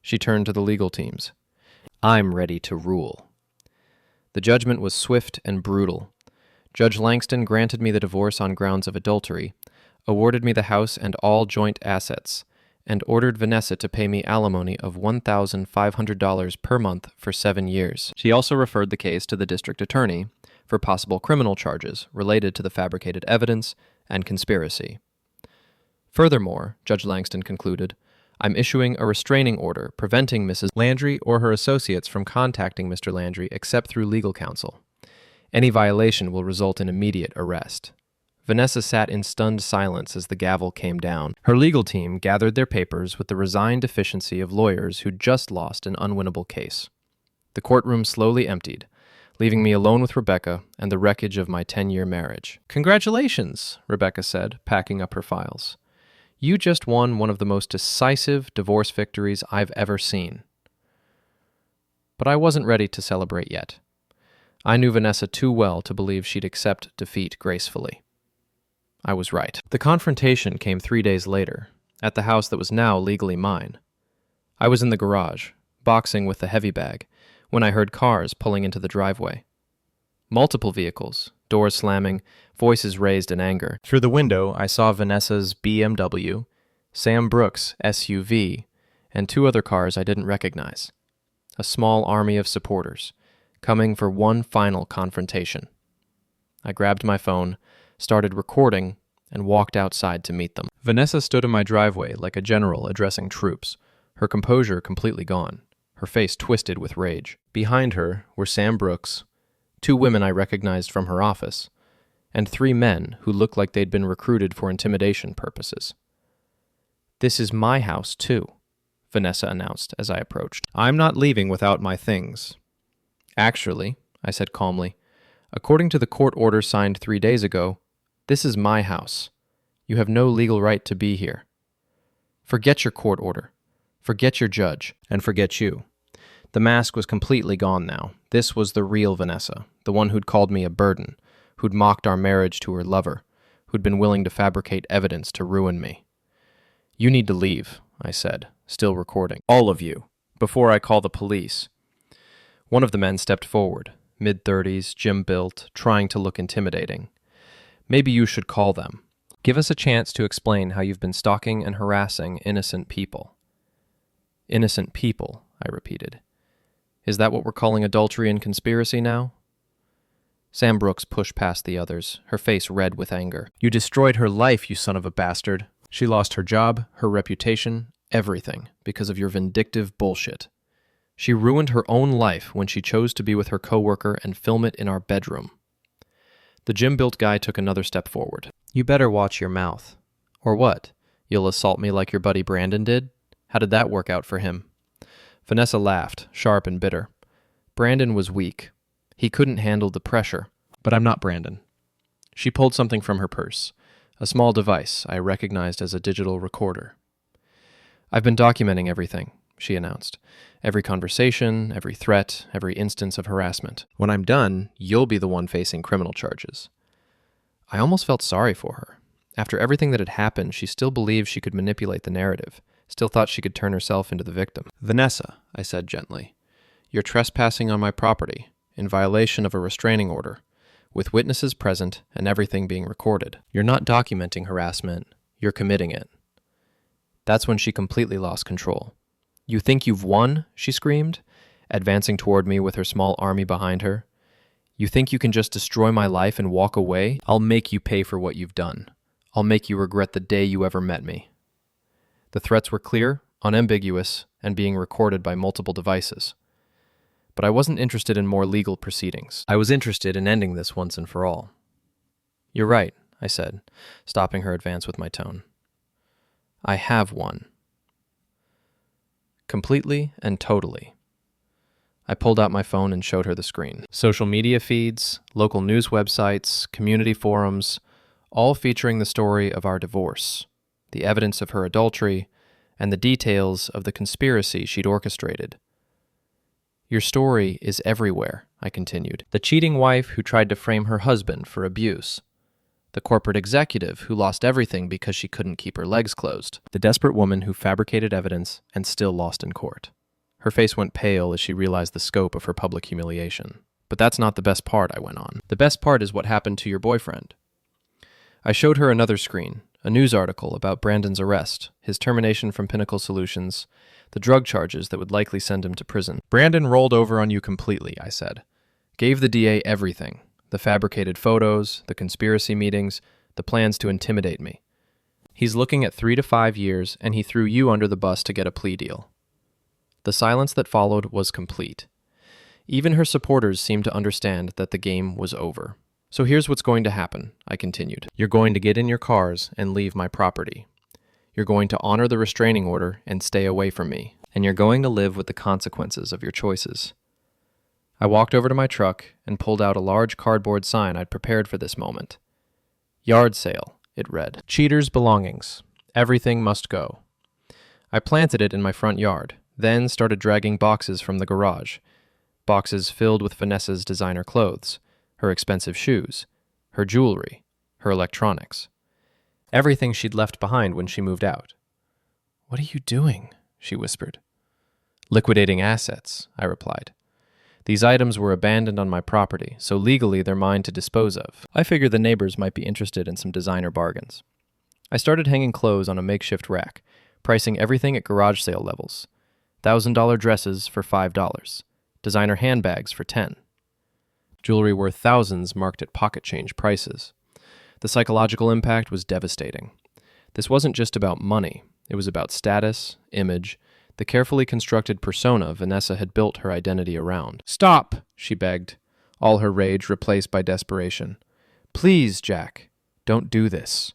She turned to the legal teams. "I'm ready to rule." The judgment was swift and brutal. Judge Langston granted me the divorce on grounds of adultery, awarded me the house and all joint assets, and ordered Vanessa to pay me alimony of $1,500 per month for 7 years. She also referred the case to the district attorney for possible criminal charges related to the fabricated evidence and conspiracy. Furthermore, Judge Langston concluded, I'm issuing a restraining order preventing Mrs. Landry or her associates from contacting Mr. Landry except through legal counsel. Any violation will result in immediate arrest. Vanessa sat in stunned silence as the gavel came down. Her legal team gathered their papers with the resigned efficiency of lawyers who'd just lost an unwinnable case. The courtroom slowly emptied, leaving me alone with Rebecca and the wreckage of my 10-year marriage. "Congratulations," Rebecca said, packing up her files. "You just won one of the most decisive divorce victories I've ever seen." But I wasn't ready to celebrate yet. I knew Vanessa too well to believe she'd accept defeat gracefully. I was right. The confrontation came 3 days later, at the house that was now legally mine. I was in the garage, boxing with the heavy bag, when I heard cars pulling into the driveway. Multiple vehicles, doors slamming, voices raised in anger. Through the window, I saw Vanessa's BMW, Sam Brooks' SUV, and 2 other cars I didn't recognize. A small army of supporters, coming for one final confrontation. I grabbed my phone, started recording, and walked outside to meet them. Vanessa stood in my driveway like a general addressing troops, her composure completely gone, her face twisted with rage. Behind her were Sam Brooks, 2 women I recognized from her office, and 3 men who looked like they'd been recruited for intimidation purposes. "This is my house, too," Vanessa announced as I approached. "I'm not leaving without my things." "Actually," I said calmly, "according to the court order signed 3 days ago, this is my house. You have no legal right to be here. Forget your court order. Forget your judge. And forget you." The mask was completely gone now. This was the real Vanessa, the one who'd called me a burden, who'd mocked our marriage to her lover, who'd been willing to fabricate evidence to ruin me. "You need to leave," I said, still recording. "All of you, before I call the police." One of the men stepped forward, mid-30s, gym-built, trying to look intimidating. "Maybe you should call them. Give us a chance to explain how you've been stalking and harassing innocent people." "Innocent people," I repeated. "Is that what we're calling adultery and conspiracy now?" Sam Brooks pushed past the others, her face red with anger. "You destroyed her life, you son of a bastard. She lost her job, her reputation, everything, because of your vindictive bullshit. She ruined her own life when she chose to be with her coworker and film it in our bedroom." The gym-built guy took another step forward. "You better watch your mouth. Or what? You'll assault me like your buddy Brandon did? How did that work out for him?" Vanessa laughed, sharp and bitter. "Brandon was weak. He couldn't handle the pressure. But I'm not Brandon." She pulled something from her purse, a small device I recognized as a digital recorder. "I've been documenting everything," she announced. "Every conversation, every threat, every instance of harassment. When I'm done, you'll be the one facing criminal charges." I almost felt sorry for her. After everything that had happened, she still believed she could manipulate the narrative, still thought she could turn herself into the victim. "Vanessa," I said gently, "you're trespassing on my property, in violation of a restraining order, with witnesses present and everything being recorded. You're not documenting harassment, you're committing it." That's when she completely lost control. "You think you've won?" she screamed, advancing toward me with her small army behind her. "You think you can just destroy my life and walk away? I'll make you pay for what you've done. I'll make you regret the day you ever met me." The threats were clear, unambiguous, and being recorded by multiple devices. But I wasn't interested in more legal proceedings. I was interested in ending this once and for all. "You're right," I said, stopping her advance with my tone. "I have won. Completely and totally." I pulled out my phone and showed her the screen. Social media feeds, local news websites, community forums, all featuring the story of our divorce, the evidence of her adultery, and the details of the conspiracy she'd orchestrated. "Your story is everywhere," I continued. "The cheating wife who tried to frame her husband for abuse. The corporate executive who lost everything because she couldn't keep her legs closed. The desperate woman who fabricated evidence and still lost in court." Her face went pale as she realized the scope of her public humiliation. "But that's not the best part," I went on. "The best part is what happened to your boyfriend." I showed her another screen, a news article about Brandon's arrest, his termination from Pinnacle Solutions, the drug charges that would likely send him to prison. "Brandon rolled over on you completely," I said. "Gave the DA everything, the fabricated photos, the conspiracy meetings, the plans to intimidate me. He's looking at 3 to 5 years, and he threw you under the bus to get a plea deal." The silence that followed was complete. Even her supporters seemed to understand that the game was over. "So here's what's going to happen," I continued. "You're going to get in your cars and leave my property. You're going to honor the restraining order and stay away from me. And you're going to live with the consequences of your choices." I walked over to my truck and pulled out a large cardboard sign I'd prepared for this moment. "Yard sale," it read. "Cheaters' belongings. Everything must go." I planted it in my front yard, then started dragging boxes from the garage. Boxes filled with Vanessa's designer clothes, her expensive shoes, her jewelry, her electronics. Everything she'd left behind when she moved out. "What are you doing?" she whispered. "Liquidating assets," I replied. These items were abandoned on my property, so legally they're mine to dispose of. I figured the neighbors might be interested in some designer bargains. I started hanging clothes on a makeshift rack, pricing everything at garage sale levels. $1,000 dresses for $5, designer handbags for $10. Jewelry worth thousands marked at pocket change prices. The psychological impact was devastating. This wasn't just about money. It was about status, image, the carefully constructed persona Vanessa had built her identity around. "Stop!" she begged, all her rage replaced by desperation. "Please, Jack, don't do this."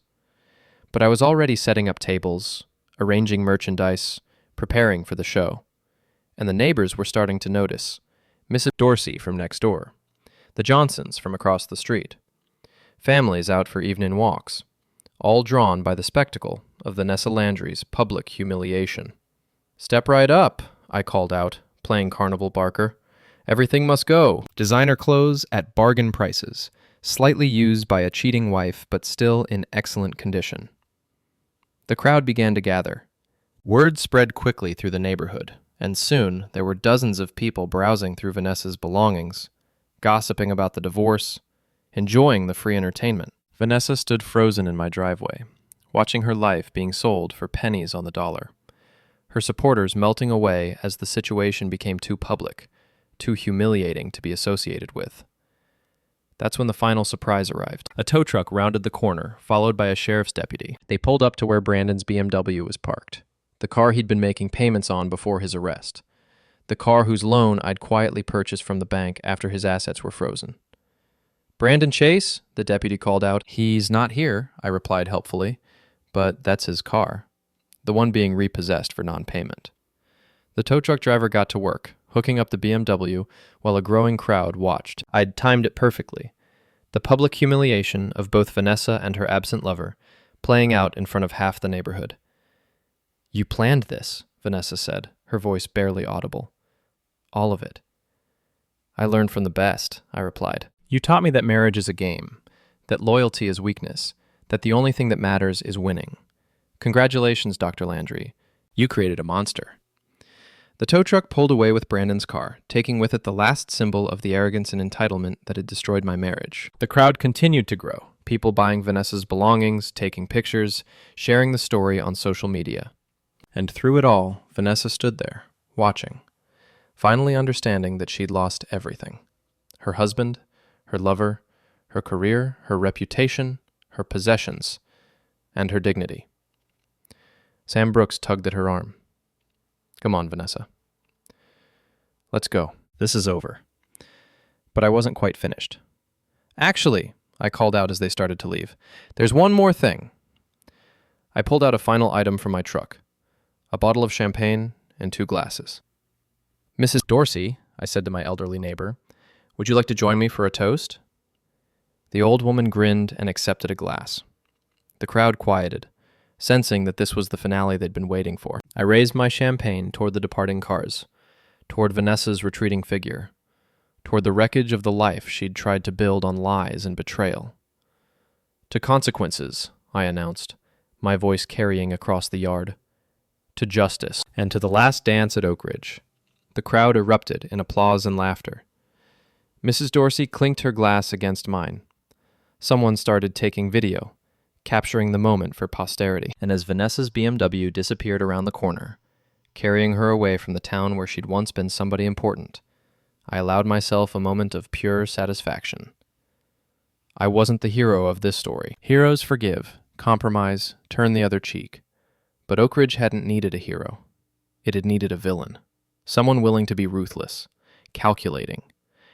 But I was already setting up tables, arranging merchandise, preparing for the show. And the neighbors were starting to notice. Mrs. Dorsey from next door. The Johnsons from across the street. Families out for evening walks, all drawn by the spectacle of Vanessa Landry's public humiliation. "Step right up," I called out, playing carnival barker. "Everything must go." Designer clothes at bargain prices, slightly used by a cheating wife, but still in excellent condition. The crowd began to gather. Word spread quickly through the neighborhood, and soon there were dozens of people browsing through Vanessa's belongings, gossiping about the divorce, enjoying the free entertainment. Vanessa stood frozen in my driveway, watching her life being sold for pennies on the dollar. Her supporters melting away as the situation became too public, too humiliating to be associated with. That's when the final surprise arrived. A tow truck rounded the corner, followed by a sheriff's deputy. They pulled up to where Brandon's BMW was parked, the car he'd been making payments on before his arrest, the car whose loan I'd quietly purchased from the bank after his assets were frozen. "Brandon Chase?" the deputy called out. "He's not here," I replied helpfully, "but that's his car, the one being repossessed for non-payment." The tow truck driver got to work, hooking up the BMW while a growing crowd watched. I'd timed it perfectly. The public humiliation of both Vanessa and her absent lover, playing out in front of half the neighborhood. "You planned this," Vanessa said, her voice barely audible. "All of it." "I learned from the best," I replied. "You taught me that marriage is a game, that loyalty is weakness, that the only thing that matters is winning. Congratulations, Dr. Landry. You created a monster." The tow truck pulled away with Brandon's car, taking with it the last symbol of the arrogance and entitlement that had destroyed my marriage. The crowd continued to grow, people buying Vanessa's belongings, taking pictures, sharing the story on social media. And through it all, Vanessa stood there, watching, finally understanding that she'd lost everything. Her husband, her lover, her career, her reputation, her possessions, and her dignity. Sam Brooks tugged at her arm. "Come on, Vanessa. Let's go. This is over." But I wasn't quite finished. "Actually," I called out as they started to leave, "there's one more thing." I pulled out a final item from my truck, a bottle of champagne and 2 glasses. "Mrs. Dorsey," I said to my elderly neighbor, "would you like to join me for a toast?" The old woman grinned and accepted a glass. The crowd quieted, sensing that this was the finale they'd been waiting for. I raised my champagne toward the departing cars, toward Vanessa's retreating figure, toward the wreckage of the life she'd tried to build on lies and betrayal. "To consequences," I announced, my voice carrying across the yard. "To justice, and to the last dance at Oak Ridge." The crowd erupted in applause and laughter. Mrs. Dorsey clinked her glass against mine. Someone started taking video, capturing the moment for posterity. And as Vanessa's BMW disappeared around the corner, carrying her away from the town where she'd once been somebody important, I allowed myself a moment of pure satisfaction. I wasn't the hero of this story. Heroes forgive, compromise, turn the other cheek. But Oak Ridge hadn't needed a hero. It had needed a villain. Someone willing to be ruthless, calculating,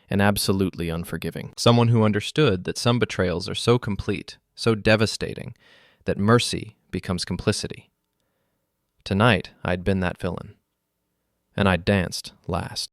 and absolutely unforgiving. Someone who understood that some betrayals are so complete, so devastating, that mercy becomes complicity. Tonight, I'd been that villain. And I'd danced last.